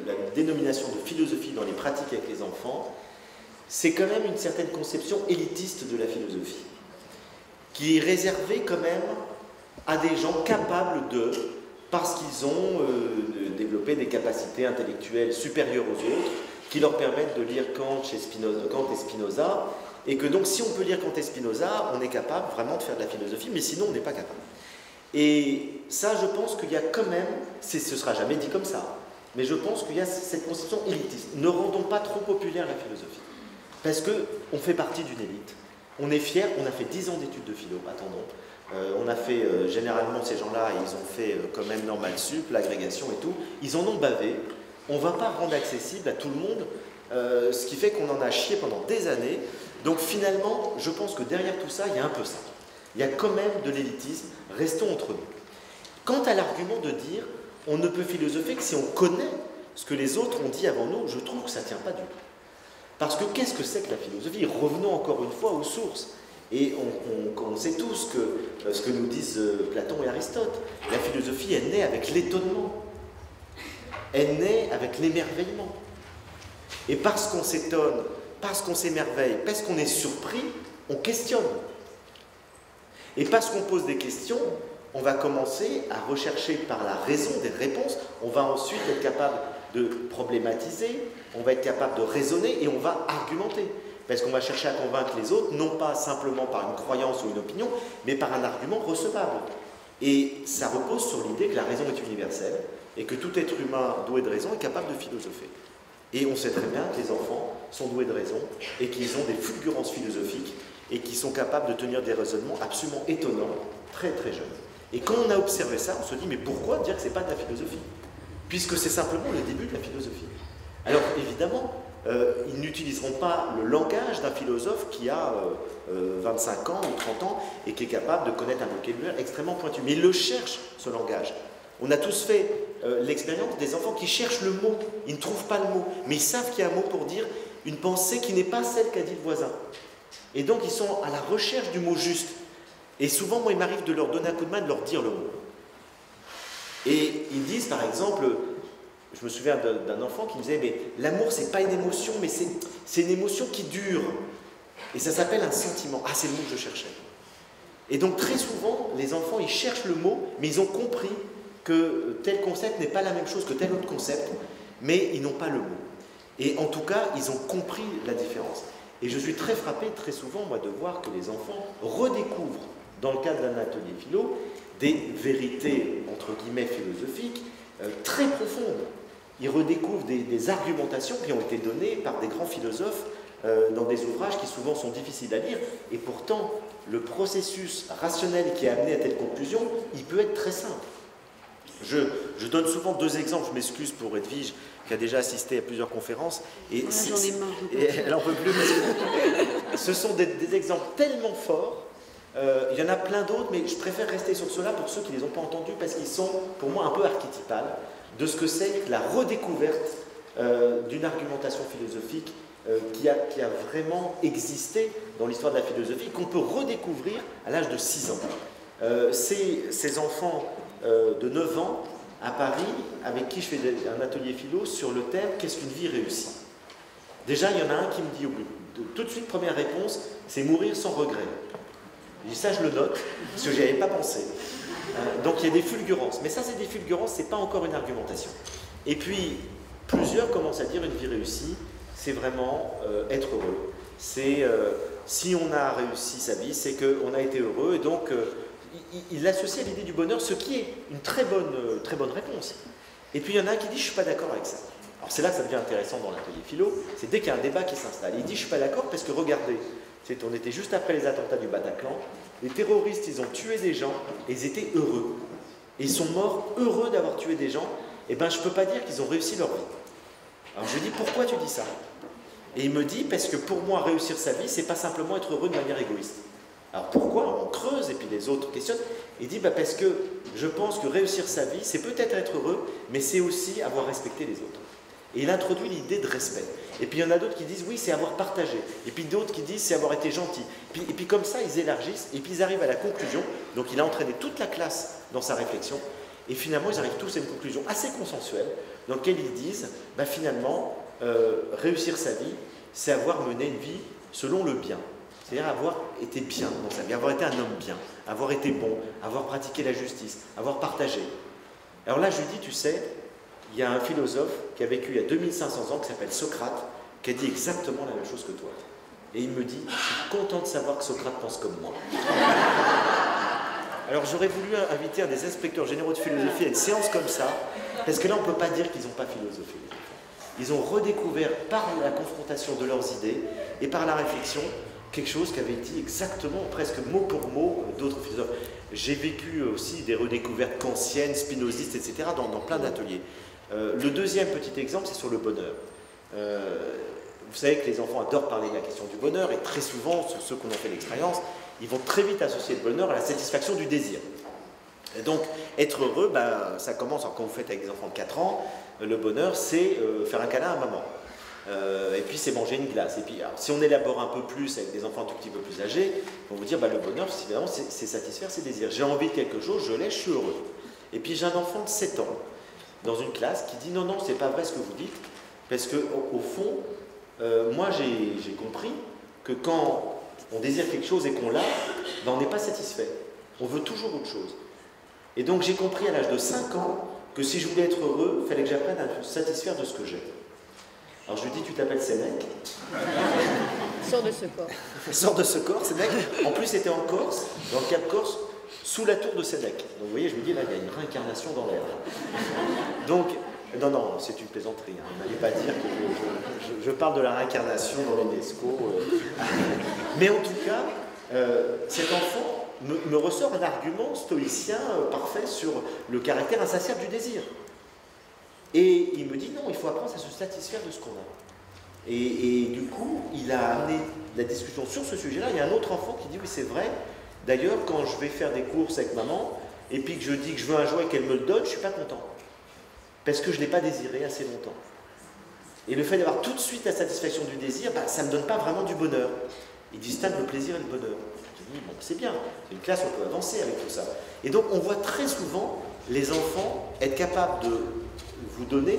la dénomination de philosophie dans les pratiques avec les enfants, c'est quand même une certaine conception élitiste de la philosophie, qui est réservée quand même à des gens capables de, parce qu'ils ont développé des capacités intellectuelles supérieures aux autres, qui leur permettent de lire Kant et Spinoza, et que donc si on peut lire Kant et Spinoza, on est capable vraiment de faire de la philosophie, mais sinon on n'est pas capable. Et ça, je pense qu'il y a quand même, ce ne sera jamais dit comme ça, mais je pense qu'il y a cette conception élitiste. Ne rendons pas trop populaire la philosophie, parce qu'on fait partie d'une élite. On est fiers, on a fait 10 ans d'études de philo, attendons. On a fait, généralement ces gens-là, ils ont fait quand même normal sup, l'agrégation et tout, ils en ont bavé. On ne va pas rendre accessible à tout le monde, ce qui fait qu'on en a chié pendant des années. Donc finalement, je pense que derrière tout ça, il y a un peu ça. Il y a quand même de l'élitisme, restons entre nous. Quant à l'argument de dire, on ne peut philosopher que si on connaît ce que les autres ont dit avant nous, je trouve que ça ne tient pas du tout. Parce que qu'est-ce que c'est que la philosophie? Revenons encore une fois aux sources. Et on sait tous que ce que nous disent Platon et Aristote, la philosophie, elle naît avec l'étonnement. Elle naît avec l'émerveillement. Et parce qu'on s'étonne, parce qu'on s'émerveille, parce qu'on est surpris, on questionne. Et parce qu'on pose des questions, on va commencer à rechercher par la raison des réponses, on va ensuite être capable de problématiser, on va être capable de raisonner et on va argumenter. Parce qu'on va chercher à convaincre les autres, non pas simplement par une croyance ou une opinion, mais par un argument recevable. Et ça repose sur l'idée que la raison est universelle et que tout être humain doué de raison est capable de philosopher. Et on sait très bien que les enfants sont doués de raison et qu'ils ont des fulgurances philosophiques et qu'ils sont capables de tenir des raisonnements absolument étonnants, très très jeunes. Et quand on a observé ça, on se dit, mais pourquoi dire que ce n'est pas de la philosophie? Puisque c'est simplement le début de la philosophie. Alors évidemment, ils n'utiliseront pas le langage d'un philosophe qui a 25 ans ou 30 ans et qui est capable de connaître un vocabulaire extrêmement pointu. Mais ils le cherchent, ce langage. On a tous fait l'expérience des enfants qui cherchent le mot. Ils ne trouvent pas le mot, mais ils savent qu'il y a un mot pour dire une pensée qui n'est pas celle qu'a dit le voisin. Et donc ils sont à la recherche du mot juste. Et souvent, moi, il m'arrive de leur donner un coup de main, de leur dire le mot. Et ils disent, par exemple, je me souviens d'un enfant qui me disait, mais l'amour, c'est pas une émotion, mais c'est une émotion qui dure. Et ça s'appelle un sentiment. Ah, c'est le mot que je cherchais. Et donc, très souvent, les enfants, ils cherchent le mot, mais ils ont compris que tel concept n'est pas la même chose que tel autre concept, mais ils n'ont pas le mot. Et en tout cas, ils ont compris la différence. Et je suis très frappé, très souvent, moi, de voir que les enfants redécouvrent, dans le cadre d'un atelier philo, des vérités, entre guillemets, philosophiques, très profondes. Ils redécouvrent des argumentations qui ont été données par des grands philosophes dans des ouvrages qui souvent sont difficiles à lire, et pourtant, le processus rationnel qui a amené à telle conclusion, il peut être très simple. Je donne souvent 2 exemples, je m'excuse pour Edwige, qui a déjà assisté à plusieurs conférences. Et j'en ai marre. Elle n'en peut plus. Ce sont des exemples tellement forts. Il y en a plein d'autres, mais je préfère rester sur ceux-là pour ceux qui ne les ont pas entendus, parce qu'ils sont, pour moi, un peu archétypales de ce que c'est que la redécouverte d'une argumentation philosophique qui a vraiment existé dans l'histoire de la philosophie, qu'on peut redécouvrir à l'âge de 6 ans. Ces enfants de 9 ans à Paris avec qui je fais un atelier philo sur le thème « Qu'est-ce qu'une vie réussie ?» Déjà, il y en a un qui me dit, tout de suite, première réponse, c'est mourir sans regret. Je dis ça, je le note, parce que je n'y avais pas pensé. Donc il y a des fulgurances. Mais ça, c'est des fulgurances, ce n'est pas encore une argumentation. Et puis, plusieurs commencent à dire une vie réussie, c'est vraiment être heureux. C'est si on a réussi sa vie, c'est qu'on a été heureux. Et donc, il l'associe à l'idée du bonheur, ce qui est une très bonne réponse. Et puis, il y en a un qui dit, je ne suis pas d'accord avec ça. Alors c'est là que ça devient intéressant dans l'atelier philo, c'est dès qu'il y a un débat qui s'installe. Il dit, je ne suis pas d'accord parce que regardez, on était juste après les attentats du Bataclan, les terroristes, ils ont tué des gens et ils étaient heureux. Et ils sont morts heureux d'avoir tué des gens. Eh bien, je ne peux pas dire qu'ils ont réussi leur vie. Alors je lui dis, pourquoi tu dis ça? Et il me dit, parce que pour moi, réussir sa vie, c'est pas simplement être heureux de manière égoïste. Alors pourquoi? On creuse et puis les autres questionnent. Il dit, parce que je pense que réussir sa vie, c'est peut-être être heureux, mais c'est aussi avoir respecté les autres. Et il introduit l'idée de respect. Et puis il y en a d'autres qui disent, oui, c'est avoir partagé. Et puis d'autres qui disent, c'est avoir été gentil. Et puis comme ça, ils élargissent, et puis ils arrivent à la conclusion. Donc il a entraîné toute la classe dans sa réflexion. Et finalement, ils arrivent tous à une conclusion assez consensuelle, dans laquelle ils disent, finalement, réussir sa vie, c'est avoir mené une vie selon le bien. C'est-à-dire avoir été bien dans sa vie, avoir été un homme bien, avoir été bon, avoir pratiqué la justice, avoir partagé. Alors là, je lui dis, tu sais, il y a un philosophe qui a vécu il y a 2500 ans, qui s'appelle Socrate, qui a dit exactement la même chose que toi. Et il me dit, je suis content de savoir que Socrate pense comme moi. Alors j'aurais voulu inviter un des inspecteurs généraux de philosophie à une séance comme ça, parce que là on ne peut pas dire qu'ils n'ont pas philosophé. Ils ont redécouvert par la confrontation de leurs idées et par la réflexion quelque chose qui avait dit exactement, presque mot pour mot, d'autres philosophes. J'ai vécu aussi des redécouvertes kantiennes, spinozistes, etc. dans plein d'ateliers. Le deuxième petit exemple, c'est sur le bonheur. Vous savez que les enfants adorent parler de la question du bonheur, et très souvent, ceux qui en ont fait l'expérience, ils vont très vite associer le bonheur à la satisfaction du désir. Et donc, être heureux, ça commence, quand vous faites avec des enfants de 4 ans, le bonheur, c'est faire un câlin à maman. Et puis, c'est manger une glace. Et puis, alors, si on élabore un peu plus avec des enfants un tout petit peu plus âgés, on va vous dire, le bonheur, évidemment, c'est satisfaire ses désirs. J'ai envie de quelque chose, je l'ai, je suis heureux. Et puis, j'ai un enfant de 7 ans, dans une classe, qui dit, non, c'est pas vrai ce que vous dites, parce que au fond, moi, j'ai compris que quand on désire quelque chose et qu'on l'a, on n'est pas satisfait. On veut toujours autre chose. Et donc j'ai compris à l'âge de 5 ans que si je voulais être heureux, il fallait que j'apprenne à me satisfaire de ce que j'ai. Alors je lui dis, tu t'appelles Sénèque? Sors de ce corps. Sors de ce corps, Sénèque. En plus, c'était en Corse, dans le Cap Corse, sous la tour de Sénèque. Donc vous voyez, je me dis, là, il y a une réincarnation dans l'air. Donc, non, c'est une plaisanterie. Hein. N'allez pas dire que je parle de la réincarnation dans l'UNESCO. Mais en tout cas, cet enfant me ressort un argument stoïcien parfait sur le caractère insatiable du désir. Et il me dit, non, il faut apprendre à se satisfaire de ce qu'on a. Et du coup, il a amené la discussion sur ce sujet-là. Il y a un autre enfant qui dit, oui, c'est vrai. D'ailleurs, quand je vais faire des courses avec maman, et puis que je dis que je veux un jouet et qu'elle me le donne, je ne suis pas content. Parce que je ne l'ai pas désiré assez longtemps. Et le fait d'avoir tout de suite la satisfaction du désir, ça ne me donne pas vraiment du bonheur. Il distingue le plaisir et le bonheur. Je dis, bon, c'est bien, c'est une classe, on peut avancer avec tout ça. Et donc, on voit très souvent les enfants être capables de vous donner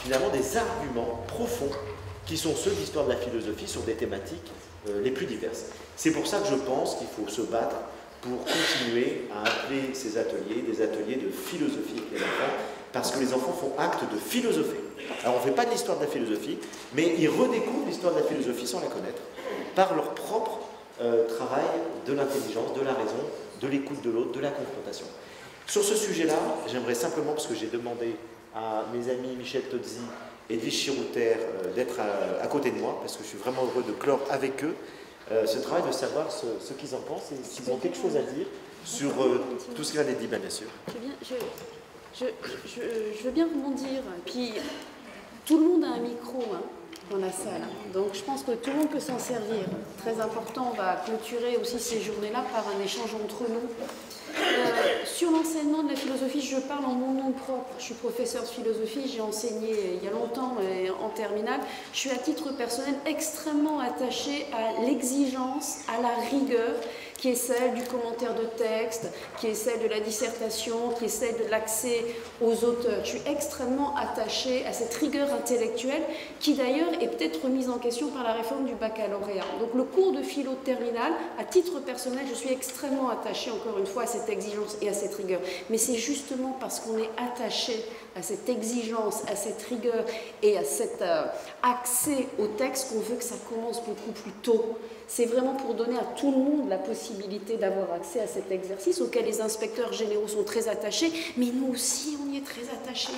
finalement des arguments profonds qui sont ceux de l'histoire de la philosophie sur des thématiques les plus diverses. C'est pour ça que je pense qu'il faut se battre pour continuer à appeler ces ateliers des ateliers de philosophie avec les enfants, parce que les enfants font acte de philosophie. Alors on ne fait pas de l'histoire de la philosophie, mais ils redécouvrent l'histoire de la philosophie sans la connaître, par leur propre travail de l'intelligence, de la raison, de l'écoute de l'autre, de la confrontation. Sur ce sujet-là, j'aimerais simplement, parce que j'ai demandé à mes amis Michel Tozzi et Edwige Chirouter d'être à côté de moi, parce que je suis vraiment heureux de clore avec eux ce travail, de savoir ce qu'ils en pensent et s'ils ont quelque chose à dire sur tout ce qui va d'être dit, bien sûr. Je veux bien rebondir. Puis, tout le monde a un micro dans la salle. Donc, je pense que tout le monde peut s'en servir. Très important, on va clôturer aussi ces journées-là par un échange entre nous. Sur l'enseignement de la philosophie, je parle en mon nom propre. Je suis professeure de philosophie, j'ai enseigné il y a longtemps en terminale. Je suis à titre personnel extrêmement attachée à l'exigence, à la rigueur qui est celle du commentaire de texte, qui est celle de la dissertation, qui est celle de l'accès aux auteurs. Je suis extrêmement attachée à cette rigueur intellectuelle qui d'ailleurs est peut-être remise en question par la réforme du baccalauréat. Donc le cours de philo de terminale, à titre personnel, je suis extrêmement attachée encore une fois à cette exigence et à cette rigueur. Mais c'est justement parce qu'on est attaché à cette exigence, à cette rigueur et à cet accès au texte qu'on veut que ça commence beaucoup plus tôt. C'est vraiment pour donner à tout le monde la possibilité d'avoir accès à cet exercice auquel les inspecteurs généraux sont très attachés, mais nous aussi on y est très attachés.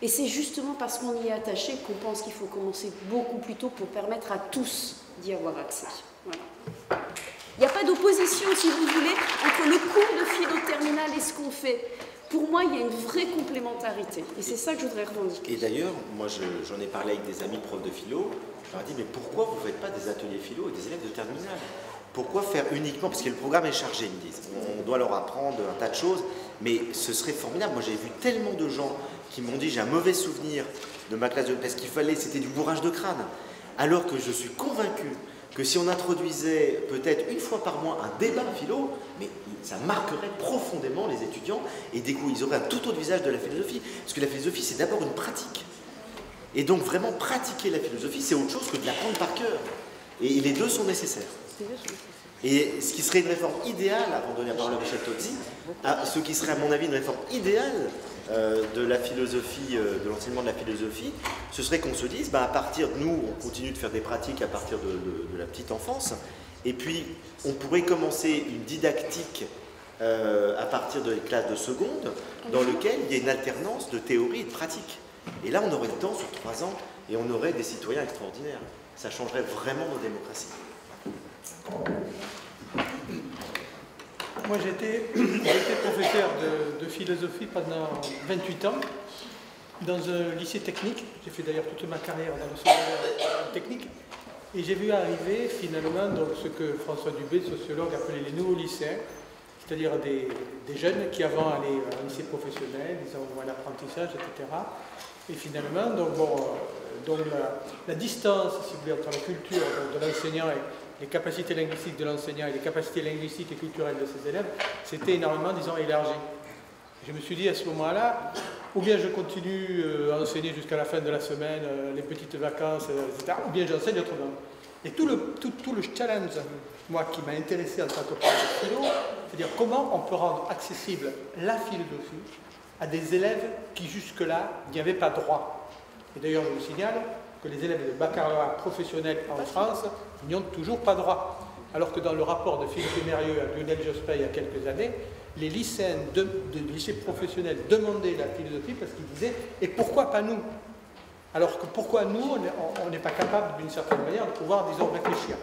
Et c'est justement parce qu'on y est attaché qu'on pense qu'il faut commencer beaucoup plus tôt pour permettre à tous d'y avoir accès. Voilà. Il n'y a pas d'opposition, si vous voulez, entre le cours de philo terminale et ce qu'on fait. Pour moi, il y a une vraie complémentarité. Et c'est ça que je voudrais revendiquer. Et d'ailleurs, moi, j'en ai parlé avec des amis profs de philo. Je leur ai dit, mais pourquoi vous ne faites pas des ateliers philo et des élèves de terminale? Pourquoi faire uniquement, parce que le programme est chargé, ils me disent. On doit leur apprendre un tas de choses, mais ce serait formidable. Moi, j'ai vu tellement de gens qui m'ont dit, j'ai un mauvais souvenir de ma classe, parce qu'il fallait, c'était du bourrage de crâne. Alors que je suis convaincu que si on introduisait peut-être une fois par mois un débat philo, mais ça marquerait profondément les étudiants et du coup ils auraient un tout autre visage de la philosophie. Parce que la philosophie, c'est d'abord une pratique. Et donc vraiment pratiquer la philosophie, c'est autre chose que de l'apprendre par cœur. Et les deux sont nécessaires. Et ce qui serait une réforme idéale, avant de donner la parole à Michel Tozzi, ce qui serait à mon avis une réforme idéale de la philosophie, de l'enseignement de la philosophie, ce serait qu'on se dise, à partir de nous, on continue de faire des pratiques à partir de la petite enfance, et puis on pourrait commencer une didactique à partir de les classes de seconde, dans lequel il y a une alternance de théorie et de pratique. Et là, on aurait le temps sur 3 ans, et on aurait des citoyens extraordinaires. Ça changerait vraiment nos démocraties. Moi, j'ai été professeur de philosophie pendant 28 ans dans un lycée technique. J'ai fait d'ailleurs toute ma carrière dans le secondaire technique. Et j'ai vu arriver finalement donc, ce que François Dubé, sociologue, appelait les nouveaux lycéens, c'est-à-dire des jeunes qui avant allaient à un lycée professionnel, ils ont un apprentissage, etc. Et finalement, donc la distance, si vous voulez, entre la culture de l'enseignant et les capacités linguistiques de l'enseignant et les capacités linguistiques et culturelles de ses élèves, c'était énormément, disons, élargi. Je me suis dit à ce moment-là, ou bien je continue à enseigner jusqu'à la fin de la semaine, les petites vacances, etc., ou bien j'enseigne autrement. Et tout le challenge, moi, qui m'a intéressé en tant que prof de philo, c'est-à-dire comment on peut rendre accessible la philosophie à des élèves qui jusque-là n'y avaient pas droit. Et d'ailleurs, je vous signale que les élèves de baccalauréat professionnel en France n'y ont toujours pas droit. Alors que dans le rapport de Philippe Mérieux à Lionel Jospin il y a quelques années, les lycéens de lycées professionnels demandaient la philosophie parce qu'ils disaient « et pourquoi pas nous ?» Alors que pourquoi nous, on n'est pas capable d'une certaine manière de pouvoir, disons, réfléchir.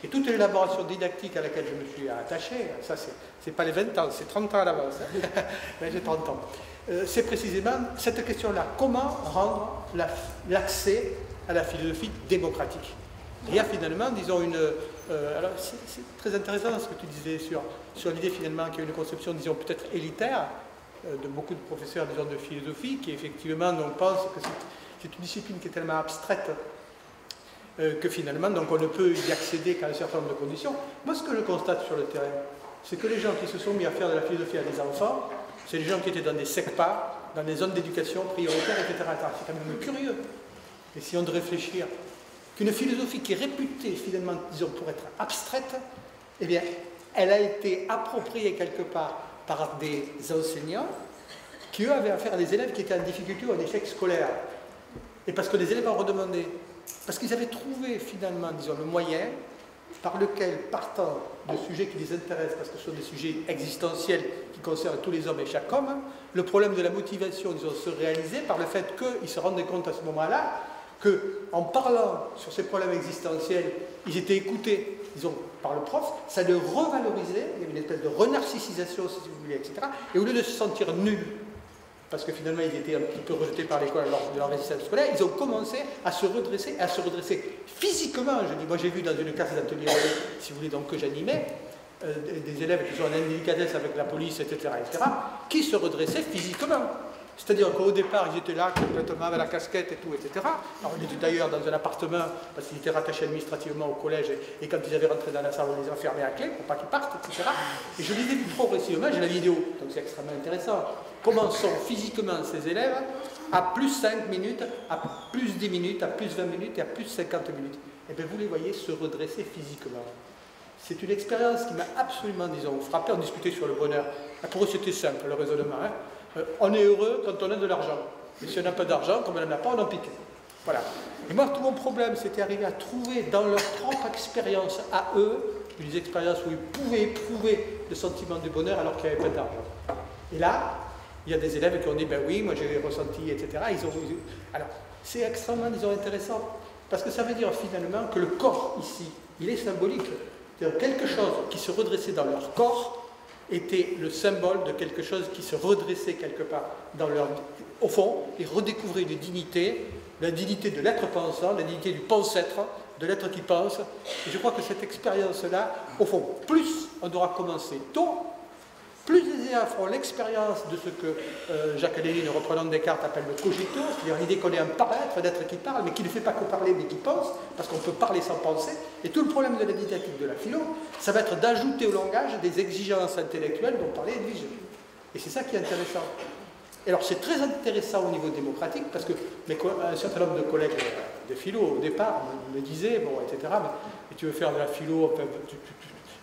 Et toute l'élaboration didactique à laquelle je me suis attaché, ça c'est pas les 20 ans, c'est 30 ans à l'avance, hein. Mais j'ai 30 ans. C'est précisément cette question-là, comment rendre l'accès à la philosophie démocratique. Il y a finalement, disons, alors c'est très intéressant ce que tu disais sur l'idée finalement qu'il y a une conception, disons, peut-être élitaire de beaucoup de professeurs, disons, de philosophie, qui effectivement on pense que c'est une discipline qui est tellement abstraite que finalement, donc on ne peut y accéder qu'à un certain nombre de conditions. Moi, ce que je constate sur le terrain, c'est que les gens qui se sont mis à faire de la philosophie à des enfants, c'est les gens qui étaient dans des SECPA, dans des zones d'éducation prioritaire, etc. C'est quand même curieux. Et si on de réfléchir qu'une philosophie qui est réputée finalement, disons, pour être abstraite, eh bien, elle a été appropriée quelque part par des enseignants qui, eux, avaient affaire à des élèves qui étaient en difficulté ou en échec scolaire. Et parce que les élèves ont redemandé. Parce qu'ils avaient trouvé finalement, disons, le moyen par lequel, partant de sujets qui les intéressent, parce que ce sont des sujets existentiels qui concernent tous les hommes et chaque homme, le problème de la motivation, disons, se réalisait par le fait qu'ils se rendaient compte à ce moment-là qu'en parlant sur ces problèmes existentiels, ils étaient écoutés, disons, par le prof, ça les revalorisait, il y avait une espèce de renarcissisation, si vous voulez, etc. Et au lieu de se sentir nuls, parce que finalement ils étaient un petit peu rejetés par l'école lors de leur résistance scolaire, ils ont commencé à se redresser physiquement. Je dis, moi j'ai vu dans une classe d'atelier, si vous voulez, donc que j'animais, des élèves qui sont en indélicatesse avec la police, etc., qui se redressaient physiquement. C'est-à-dire qu'au départ, ils étaient là complètement avec la casquette et tout, etc. Alors, on était d'ailleurs dans un appartement, parce qu'ils étaient rattachés administrativement au collège, et quand ils avaient rentré dans la salle, on les enfermait à clé pour pas qu'ils partent, etc. Et je les ai vus progressivement, j'ai la vidéo, donc c'est extrêmement intéressant. Comment sont physiquement ces élèves à plus 5 minutes, à plus 10 minutes, à plus 20 minutes et à plus 50 minutes. Et bien vous les voyez se redresser physiquement. C'est une expérience qui m'a absolument, disons, frappé. On discutait sur le bonheur. Pour eux, c'était simple, le raisonnement. On est heureux quand on a de l'argent. Mais si on n'a pas d'argent, comme on n'en a pas, on en pique. Voilà. Et moi, tout mon problème, c'était arriver à trouver dans leur propre expérience à eux, une expérience où ils pouvaient éprouver le sentiment du bonheur alors qu'il n'y avait pas d'argent. Et là, il y a des élèves qui ont dit, ben oui, moi j'ai ressenti, etc. Alors, c'est extrêmement, disons, intéressant. Parce que ça veut dire finalement que le corps ici, il est symbolique. C'est-à-dire quelque chose qui se redressait dans leur corps était le symbole de quelque chose qui se redressait quelque part dans leur... Au fond, ils redécouvraient une dignité, la dignité de l'être pensant, la dignité du pense-être, de l'être qui pense. Et je crois que cette expérience-là, au fond, plus on aura commencé tôt, plus les élèves feront l'expérience de ce que Jacques Lévin, reprenant Descartes, appelle le cogito, c'est-à-dire l'idée qu'on est un paraître d'être qui parle, mais qui ne fait pas que parler, mais qui pense, parce qu'on peut parler sans penser. Et tout le problème de la didactique de la philo, ça va être d'ajouter au langage des exigences intellectuelles dont parlait Edwige. Et c'est ça qui est intéressant. Et alors c'est très intéressant au niveau démocratique, parce que un certain nombre de collègues de philo, au départ, me disaient, bon, etc., mais tu veux faire de la philo,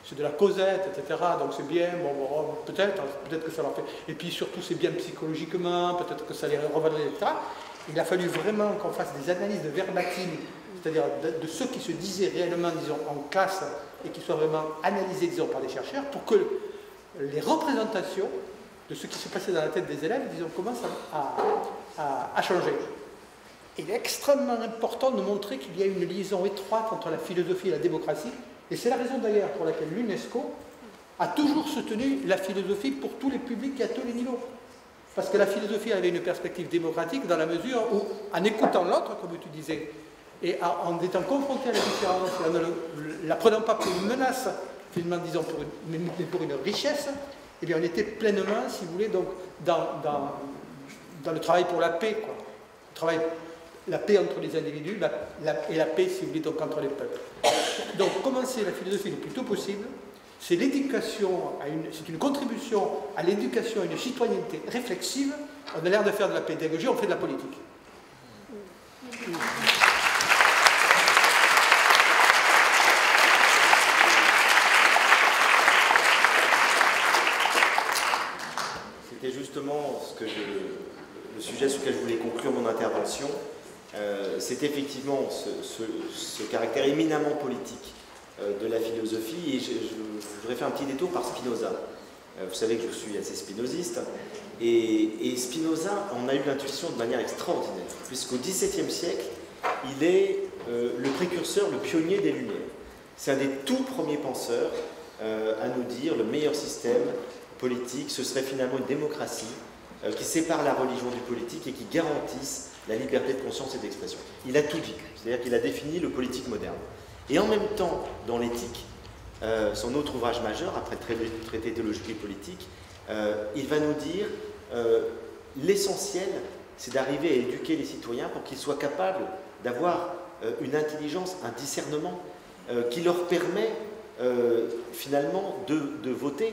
c'est de la causette, etc. Donc c'est bien, bon, peut-être que ça leur fait. Et puis surtout c'est bien psychologiquement, peut-être que ça les revalorise, etc. Il a fallu vraiment qu'on fasse des analyses de verbatim, c'est-à-dire de ce qui se disait réellement, disons, en classe, et qui soient vraiment analysés, disons, par des chercheurs, pour que les représentations de ce qui se passait dans la tête des élèves, disons, commencent à changer. Il est extrêmement important de montrer qu'il y a une liaison étroite entre la philosophie et la démocratie. Et c'est la raison d'ailleurs pour laquelle l'UNESCO a toujours soutenu la philosophie pour tous les publics et à tous les niveaux. Parce que la philosophie avait une perspective démocratique dans la mesure où, en écoutant l'autre, comme tu disais, et en étant confronté à la différence, et en ne la prenant pas pour une menace, finalement disons mais pour une richesse, eh bien on était pleinement, si vous voulez, donc, dans le travail pour la paix, quoi. Le travail, la paix entre les individus et la paix, si vous voulez, donc entre les peuples. Donc commencer la philosophie le plus tôt possible, c'est l'éducation, c'est une contribution à l'éducation à une citoyenneté réflexive. On a l'air de faire de la pédagogie, on fait de la politique. C'était justement le sujet sur lequel je voulais conclure mon intervention. C'est effectivement ce caractère éminemment politique de la philosophie, et je voudrais faire un petit détour par Spinoza. Vous savez que je suis assez spinoziste, et Spinoza en a eu l'intuition de manière extraordinaire, puisqu'au XVIIe siècle, il est le précurseur, le pionnier des Lumières. C'est un des tout premiers penseurs à nous dire le meilleur système politique, ce serait finalement une démocratie qui sépare la religion du politique et qui garantisse la liberté de conscience et d'expression. Il a tout dit, c'est-à-dire qu'il a défini le politique moderne. Et en même temps, dans l'éthique, son autre ouvrage majeur, après le traité théologique et politique, il va nous dire l'essentiel, c'est d'arriver à éduquer les citoyens pour qu'ils soient capables d'avoir une intelligence, un discernement qui leur permet finalement de voter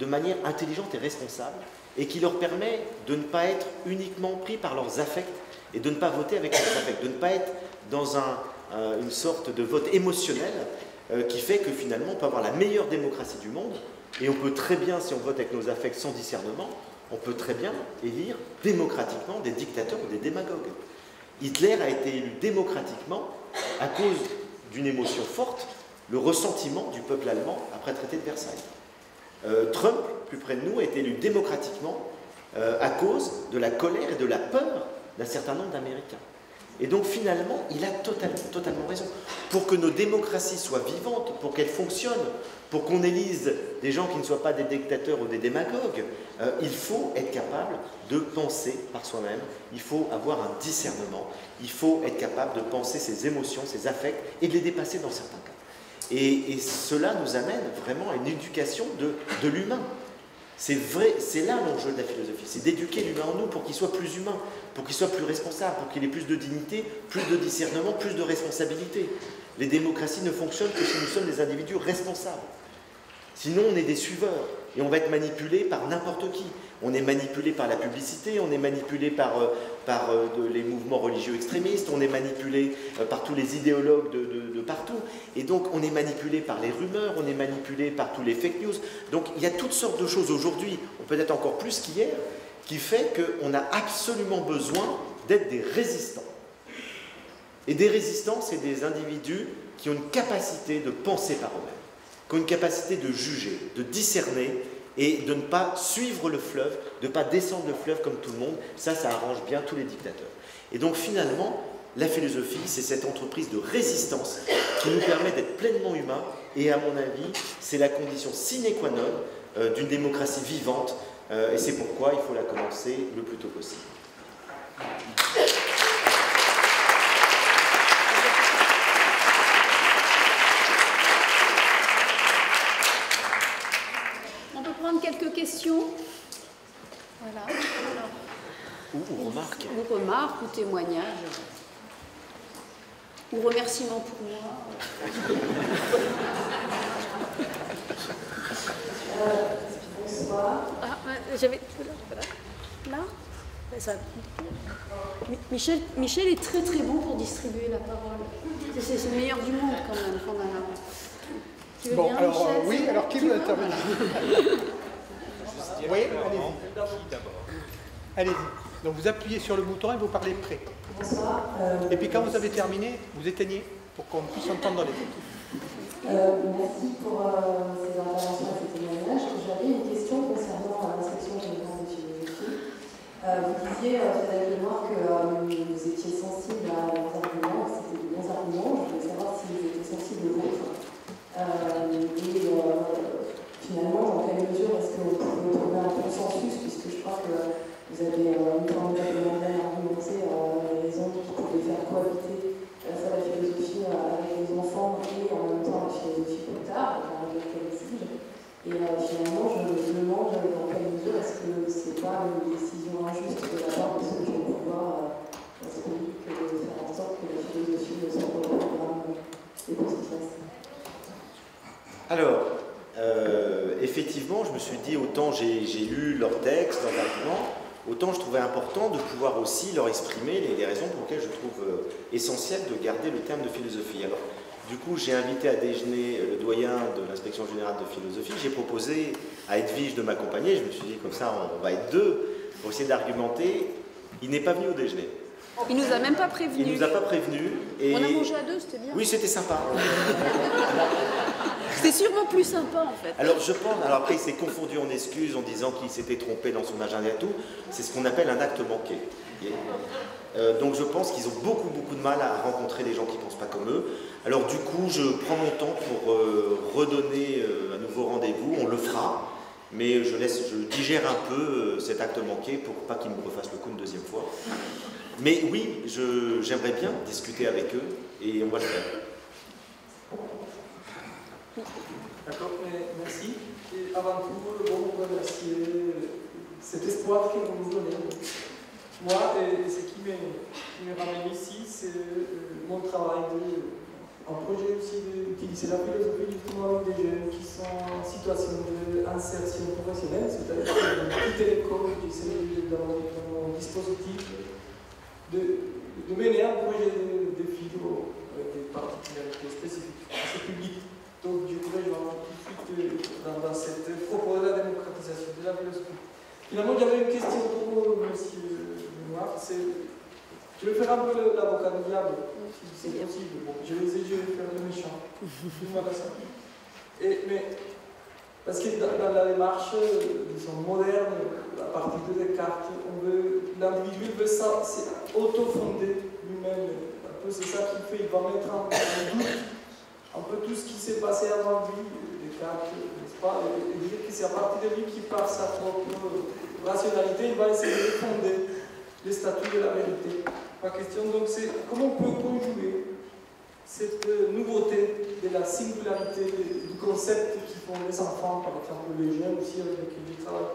de manière intelligente et responsable, et qui leur permet de ne pas être uniquement pris par leurs affects et de ne pas voter avec leurs affects, de ne pas être dans une sorte de vote émotionnel qui fait que finalement on peut avoir la meilleure démocratie du monde, et on peut très bien, si on vote avec nos affects sans discernement, on peut très bien élire démocratiquement des dictateurs ou des démagogues. Hitler a été élu démocratiquement à cause d'une émotion forte, le ressentiment du peuple allemand après le traité de Versailles. Trump, plus près de nous, a été élu démocratiquement à cause de la colère et de la peur d'un certain nombre d'Américains. Et donc finalement, il a totalement raison. Pour que nos démocraties soient vivantes, pour qu'elles fonctionnent, pour qu'on élise des gens qui ne soient pas des dictateurs ou des démagogues, il faut être capable de penser par soi-même, il faut avoir un discernement, il faut être capable de penser ses émotions, ses affects et de les dépasser dans certains cas. Et cela nous amène vraiment à une éducation de l'humain. C'est vrai, c'est là l'enjeu de la philosophie, c'est d'éduquer l'humain en nous pour qu'il soit plus humain, pour qu'il soit plus responsable, pour qu'il ait plus de dignité, plus de discernement, plus de responsabilité. Les démocraties ne fonctionnent que si nous sommes des individus responsables. Sinon, on est des suiveurs et on va être manipulé par n'importe qui. On est manipulé par la publicité, on est manipulé par les mouvements religieux extrémistes, on est manipulé par tous les idéologues de partout. Et donc, on est manipulé par les rumeurs, on est manipulé par tous les fake news. Donc, il y a toutes sortes de choses aujourd'hui, peut-être encore plus qu'hier, qui fait qu'on a absolument besoin d'être des résistants. Et des résistants, c'est des individus qui ont une capacité de penser par eux-mêmes, qui ont une capacité de juger, de discerner et de ne pas suivre le fleuve, de ne pas descendre le fleuve comme tout le monde. Ça arrange bien tous les dictateurs. Et donc finalement, la philosophie, c'est cette entreprise de résistance qui nous permet d'être pleinement humains et à mon avis, c'est la condition sine qua non d'une démocratie vivante et c'est pourquoi il faut la commencer le plus tôt possible. Quelques questions. Voilà. Ou remarques. Ou remarques, ou témoignages. Ou remerciements pour moi. Bonsoir. Ah, j'avais. Là ça... Michel est très très bon pour distribuer la parole. C'est le meilleur du monde quand même qu'on a là. Tu veux bien, alors, Michel, oui, alors qui veut intervenir? Oui, allez-y. Allez-y. Donc vous appuyez sur le bouton et vous parlez près. Bonsoir. Et puis quand vous avez terminé, vous éteignez pour qu'on puisse entendre les autres. Merci pour ces interventions et ces témoignages. J'avais une question concernant l'inspection générale de philosophie. Vous disiez tout à l'heure que vous étiez sensible à leurs arguments, que c'était de bons arguments. Je voulais savoir s'ils étaient sensibles aux vôtres. Finalement, dans quelle mesure est-ce que vous pouvez trouver un consensus, puisque je crois que vous avez formidablement bien argumenté les raisons qui pouvaient faire cohabiter à la fois la philosophie avec les enfants et en même temps la philosophie plus tard, avec quel exige. Et finalement, je me demande dans quelle mesure est-ce que c'est pas une décision injuste de la part de ceux qui ont le pouvoir politique de faire en sorte que la philosophie ne soit pas au programme des conséquences. Alors, effectivement, je me suis dit, autant j'ai lu leurs textes, leurs arguments, autant je trouvais important de pouvoir aussi leur exprimer les raisons pour lesquelles je trouve essentiel de garder le terme de philosophie. Alors, du coup, j'ai invité à déjeuner le doyen de l'inspection générale de philosophie. J'ai proposé à Edwige de m'accompagner. Je me suis dit, comme ça, on va être deux pour essayer d'argumenter. Il n'est pas venu au déjeuner. Il nous a même pas prévenu. Il nous a pas prévenu. Et... On a mangé à deux, c'était bien. Oui, c'était sympa. C'était sûrement plus sympa en fait. Alors je pense, alors après il s'est confondu en excuses en disant qu'il s'était trompé dans son agenda et tout. C'est ce qu'on appelle un acte manqué. Donc je pense qu'ils ont beaucoup de mal à rencontrer des gens qui ne pensent pas comme eux. Alors du coup je prends mon temps pour redonner un nouveau rendez-vous. On le fera, mais je digère un peu cet acte manqué pour pas qu'ils me refassent le coup une deuxième fois. Mais oui, j'aimerais bien discuter avec eux et on va le faire. D'accord, merci. Et avant tout, bon, remercier cet espoir que vous nous donnez. Moi, ce qui me ramène ici, c'est mon travail, un projet aussi d'utiliser la philosophie justement avec des jeunes qui sont en situation d'insertion professionnelle, c'est-à-dire quitter l'école, j'essaie dans mon dispositif de mener un projet de philo avec des particularités spécifiques à ce public. Donc du coup, je vais tout de suite dans cette propos de la démocratisation de la philosophie. Finalement, j'avais une question pour monsieur Benoît. Je vais faire un peu l'avocat du diable, si c'est possible. Bon, je vais faire le méchant. Mais parce que dans la démarche moderne, à partir de Descartes, l'individu veut ça, c'est auto-fonder lui-même. Un peu c'est ça qu'il fait, il va mettre en doute un peu tout ce qui s'est passé avant lui, Descartes, n'est-ce pas, et dire que c'est à partir de lui qui, par sa propre rationalité, il va essayer de fonder les statuts de la vérité. Ma question donc c'est comment on peut conjuguer cette nouveauté de la singularité du concept qui pour les enfants, par exemple les jeunes aussi avec lesquels je travaille,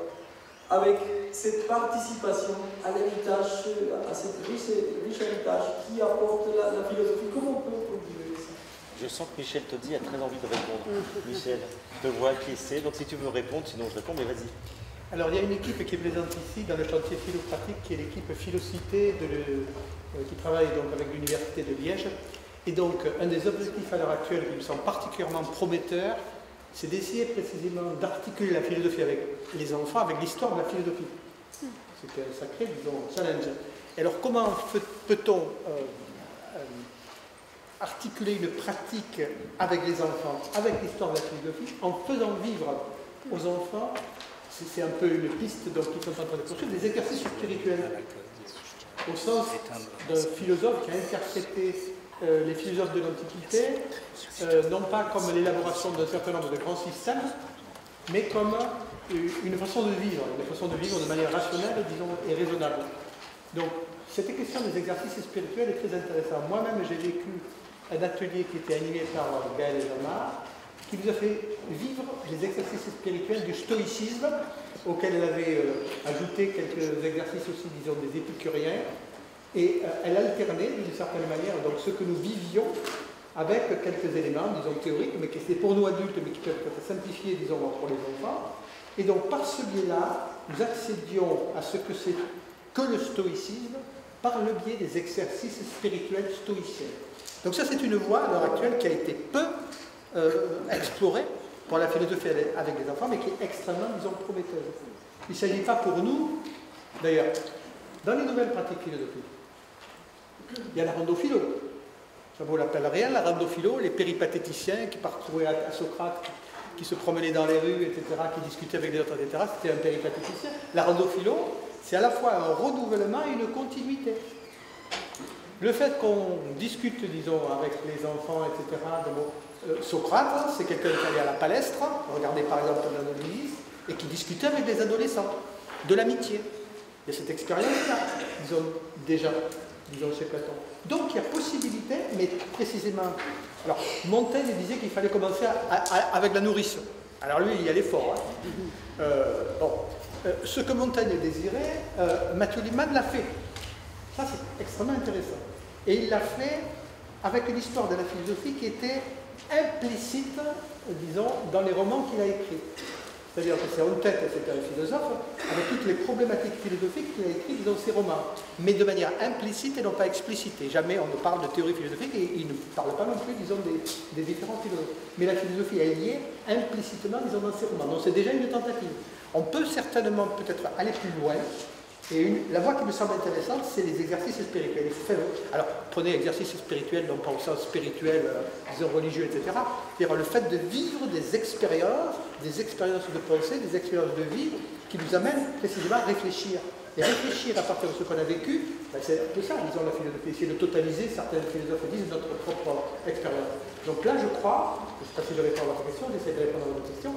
avec cette participation à l'héritage, à cette riche héritage qui apporte la philosophie. Comment on peut produire ça? Je sens que Michel Toddy a très envie de répondre. Michel, je te vois acquiescer, donc si tu veux répondre, sinon je réponds, mais vas-y. Alors il y a une équipe qui est présente ici dans le chantier philo-pratique qui est l'équipe Philocité qui travaille donc avec l'Université de Liège. Et donc un des objectifs à l'heure actuelle qui me semble particulièrement prometteur, c'est d'essayer précisément d'articuler la philosophie avec les enfants, avec l'histoire de la philosophie. C'est un sacré, disons, challenge. Et alors comment peut-on articuler une pratique avec les enfants, avec l'histoire de la philosophie, en faisant vivre aux enfants, c'est un peu une piste donc, qu'ils sont en train de poursuivre, des exercices spirituels, au sens d'un philosophe qui a interprété les philosophes de l'Antiquité, non pas comme l'élaboration d'un certain nombre de grands systèmes, mais comme une façon de vivre de manière rationnelle, disons, et raisonnable. Donc, cette question des exercices spirituels est très intéressante. Moi-même, j'ai vécu un atelier qui était animé par Gaël Jamard, qui nous a fait vivre les exercices spirituels du stoïcisme, auquel elle avait ajouté quelques exercices aussi, disons, des épicuriens, et elle alternait d'une certaine manière donc ce que nous vivions avec quelques éléments, disons, théoriques, mais qui étaient pour nous adultes, mais qui peuvent être simplifiés, disons, pour les enfants. Et donc, par ce biais-là, nous accédions à ce que c'est que le stoïcisme par le biais des exercices spirituels stoïciens. Donc ça, c'est une voie à l'heure actuelle qui a été peu explorée pour la philosophie avec les enfants, mais qui est extrêmement, disons, prometteuse. Il ne s'agit pas pour nous, d'ailleurs, dans les nouvelles pratiques philosophiques, il y a la randophilo. Ça vaut la peine rien, la randophilo, les péripatéticiens qui parcouraient à Socrate, qui se promenaient dans les rues, etc., qui discutaient avec les autres, etc., c'était un péripatéticien. La randophilo, c'est à la fois un renouvellement et une continuité. Le fait qu'on discute, disons, avec les enfants, etc., Socrate, c'est quelqu'un qui allait à la palestre, regardez par exemple l'analyse, et qui discutait avec les adolescents, de l'amitié. Il y a cette expérience-là, disons, déjà, disons, chez Platon. Donc il y a possibilité, mais précisément... Alors, Montaigne disait qu'il fallait commencer avec la nourrice. Alors lui, il y allait fort. Hein. Ce que Montaigne désirait, Mathieu Liman l'a fait. Ça, c'est extrêmement intéressant. Et il l'a fait avec une histoire de la philosophie qui était implicite, disons, dans les romans qu'il a écrits. C'est-à-dire que c'est en tête, c'était un philosophe, avec toutes les problématiques philosophiques qu'il a écrites dans ses romans, mais de manière implicite et non pas explicite. Et jamais on ne parle de théorie philosophique et il ne parle pas non plus, disons, des différents philosophes. Mais la philosophie est liée implicitement, disons, dans ses romans. Donc c'est déjà une tentative. On peut certainement peut-être aller plus loin. Et la voie qui me semble intéressante, c'est les exercices spirituels. Alors, prenez exercices spirituels, non pas au sens spirituel, disons religieux, etc. C'est-à-dire le fait de vivre des expériences de pensée, des expériences de vie qui nous amènent précisément à réfléchir. Et réfléchir à partir de ce qu'on a vécu, ben c'est un peu ça, disons, la philosophie, essayer de totaliser, certains philosophes disent, notre propre expérience. Donc là, je crois, je ne sais pas si je réponds à votre question, j'essaie de répondre à votre question,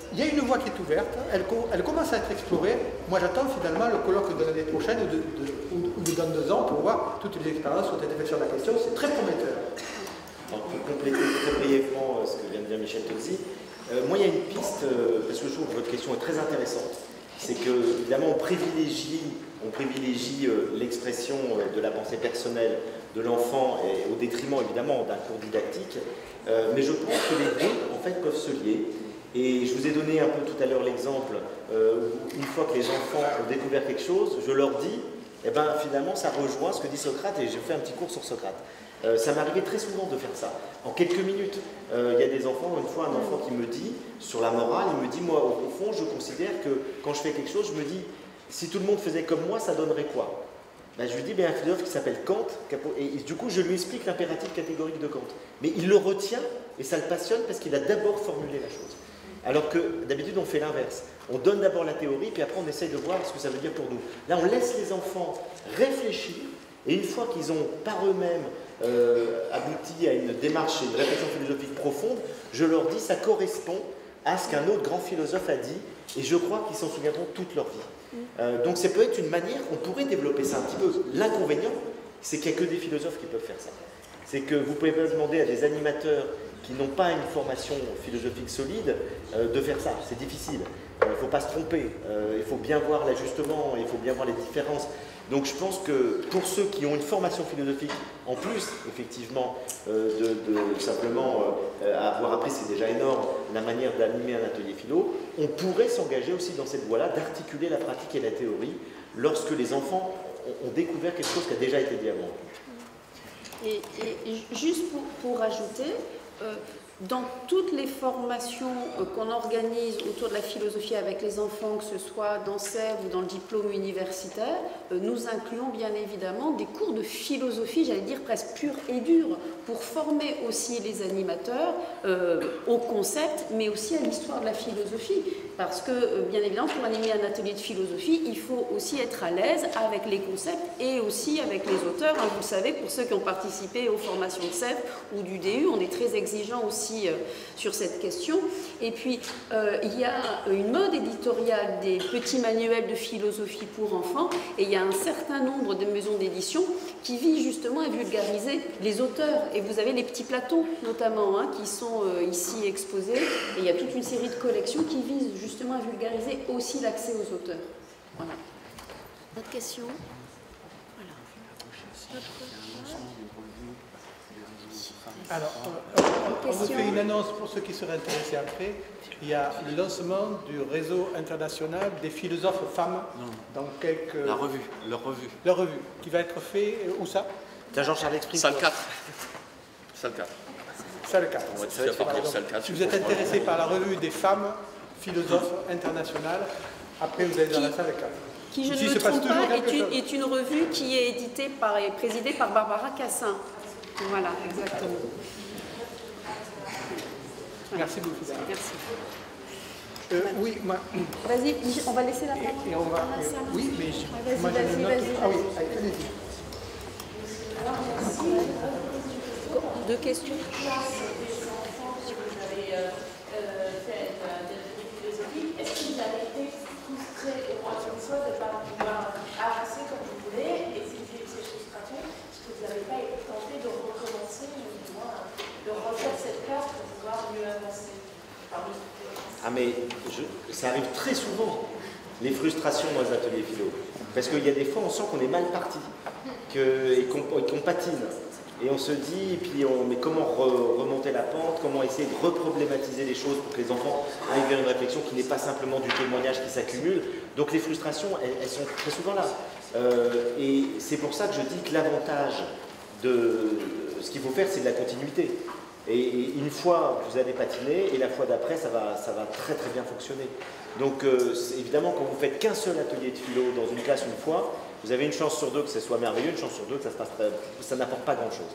il y a une voie qui est ouverte, elle commence à être explorée. Moi, j'attends finalement le colloque de l'année prochaine ou de dans 2 ans pour voir toutes les expériences qui ont été faites sur la question. C'est très prometteur. Alors, pour compléter très brièvement ce que vient de dire Michel Tozzi, moi, il y a une piste, parce que je trouve que votre question est très intéressante. C'est que, évidemment, on privilégie l'expression de la pensée personnelle de l'enfant au détriment, évidemment, d'un cours didactique. Mais je pense que les deux, en fait, peuvent se lier. Et je vous ai donné un peu tout à l'heure l'exemple, une fois que les enfants ont découvert quelque chose, je leur dis, eh ben, finalement, ça rejoint ce que dit Socrate, et j'ai fait un petit cours sur Socrate. Ça m'arrivait très souvent de faire ça. En quelques minutes, il y a des enfants, une fois un enfant qui me dit, sur la morale, il me dit, moi au fond, je considère que quand je fais quelque chose, je me dis, si tout le monde faisait comme moi, ça donnerait quoi? Ben, je lui dis, ben, un philosophe qui s'appelle Kant, et du coup je lui explique l'impératif catégorique de Kant. Mais il le retient, et ça le passionne parce qu'il a d'abord formulé la chose. Alors que d'habitude on fait l'inverse. On donne d'abord la théorie, puis après on essaye de voir ce que ça veut dire pour nous. Là on laisse les enfants réfléchir, et une fois qu'ils ont par eux-mêmes abouti à une démarche et une réflexion philosophique profonde, je leur dis ça correspond à ce qu'un autre grand philosophe a dit, et je crois qu'ils s'en souviendront toute leur vie. Donc ça peut être une manière, on pourrait développer ça un petit peu. L'inconvénient, c'est qu'il n'y a que des philosophes qui peuvent faire ça. C'est que vous ne pouvez pas demander à des animateurs qui n'ont pas une formation philosophique solide de faire ça. C'est difficile. Il ne faut pas se tromper. Il faut bien voir l'ajustement, il faut bien voir les différences. Donc je pense que pour ceux qui ont une formation philosophique, en plus, effectivement, de simplement avoir appris, c'est déjà énorme, la manière d'animer un atelier philo, on pourrait s'engager aussi dans cette voie-là, d'articuler la pratique et la théorie lorsque les enfants ont découvert quelque chose qui a déjà été dit avant. Et juste pour ajouter, dans toutes les formations qu'on organise autour de la philosophie avec les enfants, que ce soit dans SEV ou dans le diplôme universitaire, nous incluons bien évidemment des cours de philosophie, j'allais dire presque pure et dure, pour former aussi les animateurs au concept, mais aussi à l'histoire de la philosophie. Parce que, bien évidemment, pour animer un atelier de philosophie, il faut aussi être à l'aise avec les concepts et aussi avec les auteurs. Hein, vous le savez, pour ceux qui ont participé aux formations de CEF ou du DU, on est très exigeant aussi sur cette question. Et puis, il y a une mode éditoriale des petits manuels de philosophie pour enfants, et il y a un certain nombre de maisons d'édition qui visent justement à vulgariser les auteurs. Et vous avez les petits plateaux, notamment, hein, qui sont ici exposés. Et il y a toute une série de collections qui visent justement à vulgariser aussi l'accès aux auteurs. Voilà. D'autres questions? Voilà. Alors, on vous fait une annonce pour ceux qui seraient intéressés après. Il y a le lancement du réseau international des philosophes femmes dans quelques... La revue. La revue, qui va être fait, où ça? T'as Jean-Charles Exprime. Salle 4. Salle 4. Salle 4. On va être fait à partir de salle 4. Si vous êtes intéressé par la revue des femmes philosophes internationales, après vous allez dans la salle 4. Qui, je ne me trompe pas, est une revue qui est éditée et présidée par Barbara Cassin. Voilà, exactement. Voilà. Merci beaucoup. Merci. Oui, moi... Vas-y, on va laisser la parole. Et on va... oui, mais moi j'ai une note. Ah oui, allez-y. Alors, merci. Deux questions. Est-ce que vous avez été frustré au moins une fois de ne pas pouvoir avancer comme vous voulez? Et si vous avez ces frustrations, est-ce que vous n'avez pas été tenté de recommencer ou du moins de refaire cette classe pour pouvoir mieux avancer? Ah mais ça arrive très souvent, les frustrations dans les ateliers philo. Parce qu'il y a des fois on sent qu'on est mal parti et qu'on patine. Et on se dit, et puis mais comment remonter la pente, comment essayer de reproblématiser les choses pour que les enfants aillent vers une réflexion qui n'est pas simplement du témoignage qui s'accumule. Donc les frustrations, elles sont très souvent là. Et c'est pour ça que je dis que l'avantage de ce qu'il faut faire, c'est de la continuité. Et une fois vous allez patiner, et la fois d'après, ça va très très bien fonctionner. Donc évidemment, quand vous faites qu'un seul atelier de philo dans une classe une fois, vous avez une chance sur deux que ce soit merveilleux, une chance sur deux que ça n'apporte pas grand-chose.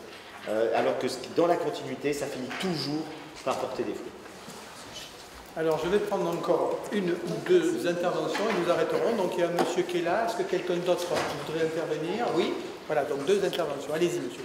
Alors que dans la continuité, ça finit toujours par porter des fruits. Alors, je vais prendre encore une ou deux interventions et nous arrêterons. Donc, il y a un monsieur qui est là. Est-ce que quelqu'un d'autre voudrait intervenir? Oui. Voilà, donc deux interventions. Allez-y, monsieur.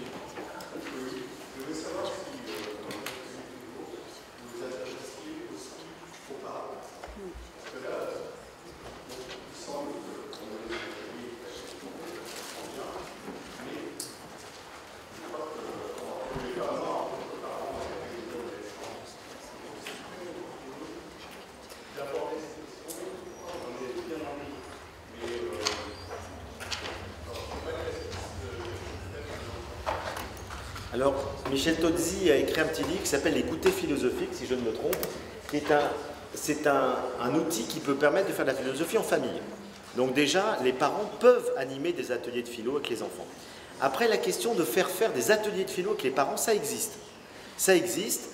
Alors, Michel Tozzi a écrit un petit livre qui s'appelle Les goûters philosophiques, si je ne me trompe, qui est c'est un outil qui peut permettre de faire de la philosophie en famille. Donc déjà, les parents peuvent animer des ateliers de philo avec les enfants. Après, la question de faire des ateliers de philo avec les parents, ça existe. Ça existe.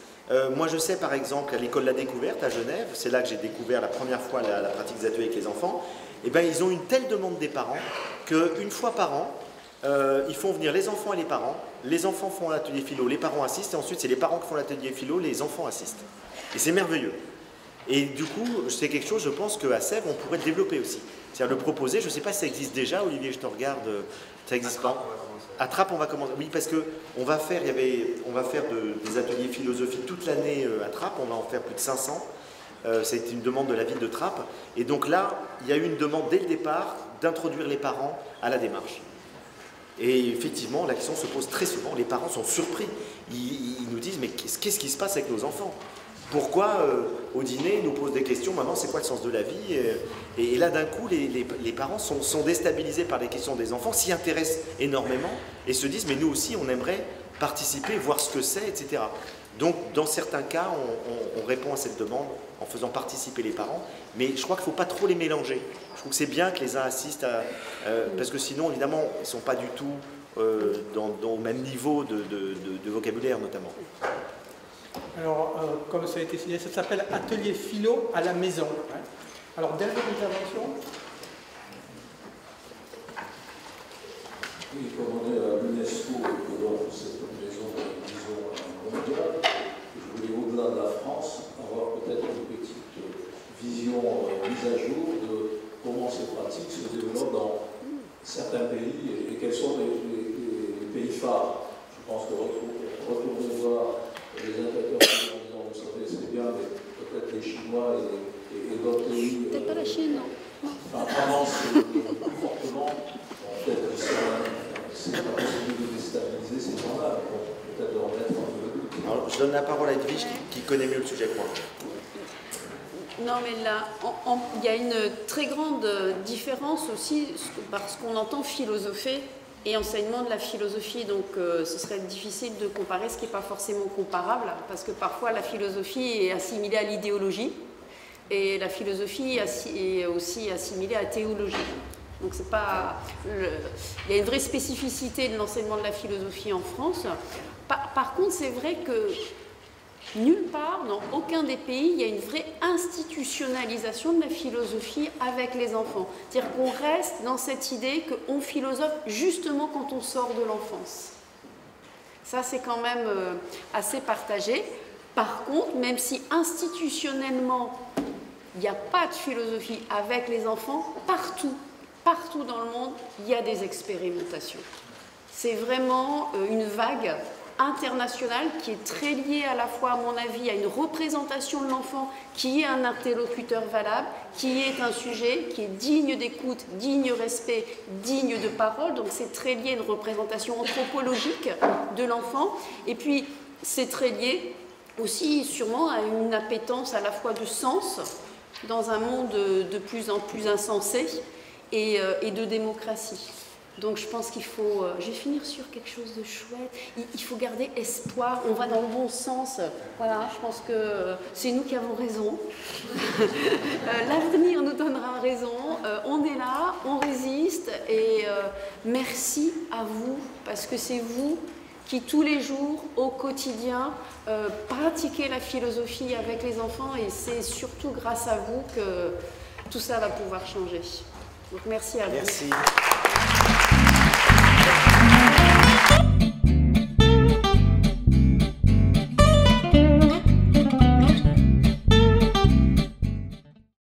Moi, je sais par exemple, à l'école de la découverte à Genève, c'est là que j'ai découvert la première fois la pratique des ateliers avec les enfants, et ben, ils ont une telle demande des parents qu'une fois par an, ils font venir les enfants et les enfants font l'atelier philo, les parents assistent, et ensuite c'est les parents qui font l'atelier philo, les enfants assistent. Et c'est merveilleux. Et du coup, c'est quelque chose, je pense qu'à Sèvres, on pourrait le développer aussi. C'est-à-dire le proposer, je ne sais pas si ça existe déjà, Olivier, je te regarde, ça existe pas. À Trappes, on va commencer. Oui, parce qu'on va faire, des ateliers philosophie toute l'année à Trappes, on va en faire plus de 500. C'est une demande de la ville de Trappes. Et donc là, il y a eu une demande dès le départ d'introduire les parents à la démarche. Et effectivement, la question se pose très souvent, les parents sont surpris. Ils nous disent, mais qu'est-ce qui se passe avec nos enfants? Pourquoi au dîner, ils nous posent des questions, maman, c'est quoi le sens de la vie? Et là, d'un coup, les parents sont déstabilisés par les questions des enfants, s'y intéressent énormément et se disent, mais nous aussi, on aimerait participer, voir ce que c'est, etc. Donc, dans certains cas, on répond à cette demande en faisant participer les parents, mais je crois qu'il ne faut pas trop les mélanger. Je trouve que c'est bien que les uns assistent à... parce que sinon, évidemment, ils ne sont pas du tout au même niveau de vocabulaire, notamment. Alors, comme ça a été signé, ça s'appelle Atelier philo à la maison. Alors, dernière intervention. Oui, comme on est à l'UNESCO et que donc c'est une maison, disons, mondiale, je voulais, au-delà de la France, avoir peut-être une petite vision mise à jour de comment ces pratiques se développent dans certains pays et quels sont les pays phares. Je pense que retourner voir les indicateurs en disant, vous savez, c'est bien, mais peut-être les Chinois et d'autres pays Peut-être pas la Chine, non. avancent plus fortement. Peut-être que c'est pas possible de déstabiliser ces gens-là, peut-être de remettre un peu de doute. Alors, je donne la parole à Edwige qui connaît mieux le sujet que moi. Non, mais là, il y a une très grande différence aussi parce qu'on entend philosopher et enseignement de la philosophie. Donc, ce serait difficile de comparer ce qui n'est pas forcément comparable parce que parfois la philosophie est assimilée à l'idéologie et la philosophie est aussi assimilée à la théologie. Donc c'est pas il y a une vraie spécificité de l'enseignement de la philosophie en France. Par contre, c'est vrai que nulle part, dans aucun des pays, il y a une vraie institutionnalisation de la philosophie avec les enfants. C'est-à-dire qu'on reste dans cette idée qu'on philosophe justement quand on sort de l'enfance. Ça, c'est quand même assez partagé. Par contre, même si institutionnellement, il n'y a pas de philosophie avec les enfants, partout dans le monde, il y a des expérimentations. C'est vraiment une vague internationale qui est très liée à la fois, à mon avis, à une représentation de l'enfant qui est un interlocuteur valable, qui est un sujet qui est digne d'écoute, digne de respect, digne de parole. Donc c'est très lié à une représentation anthropologique de l'enfant. Et puis c'est très lié aussi sûrement à une appétence à la fois de sens dans un monde de plus en plus insensé et de démocratie. Donc je pense qu'il faut, je vais finir sur quelque chose de chouette, il faut garder espoir, on va dans le bon sens, voilà, je pense que c'est nous qui avons raison, l'avenir nous donnera raison, on est là, on résiste et merci à vous, parce que c'est vous qui tous les jours, au quotidien, pratiquez la philosophie avec les enfants et c'est surtout grâce à vous que tout ça va pouvoir changer. Donc merci à vous. Merci.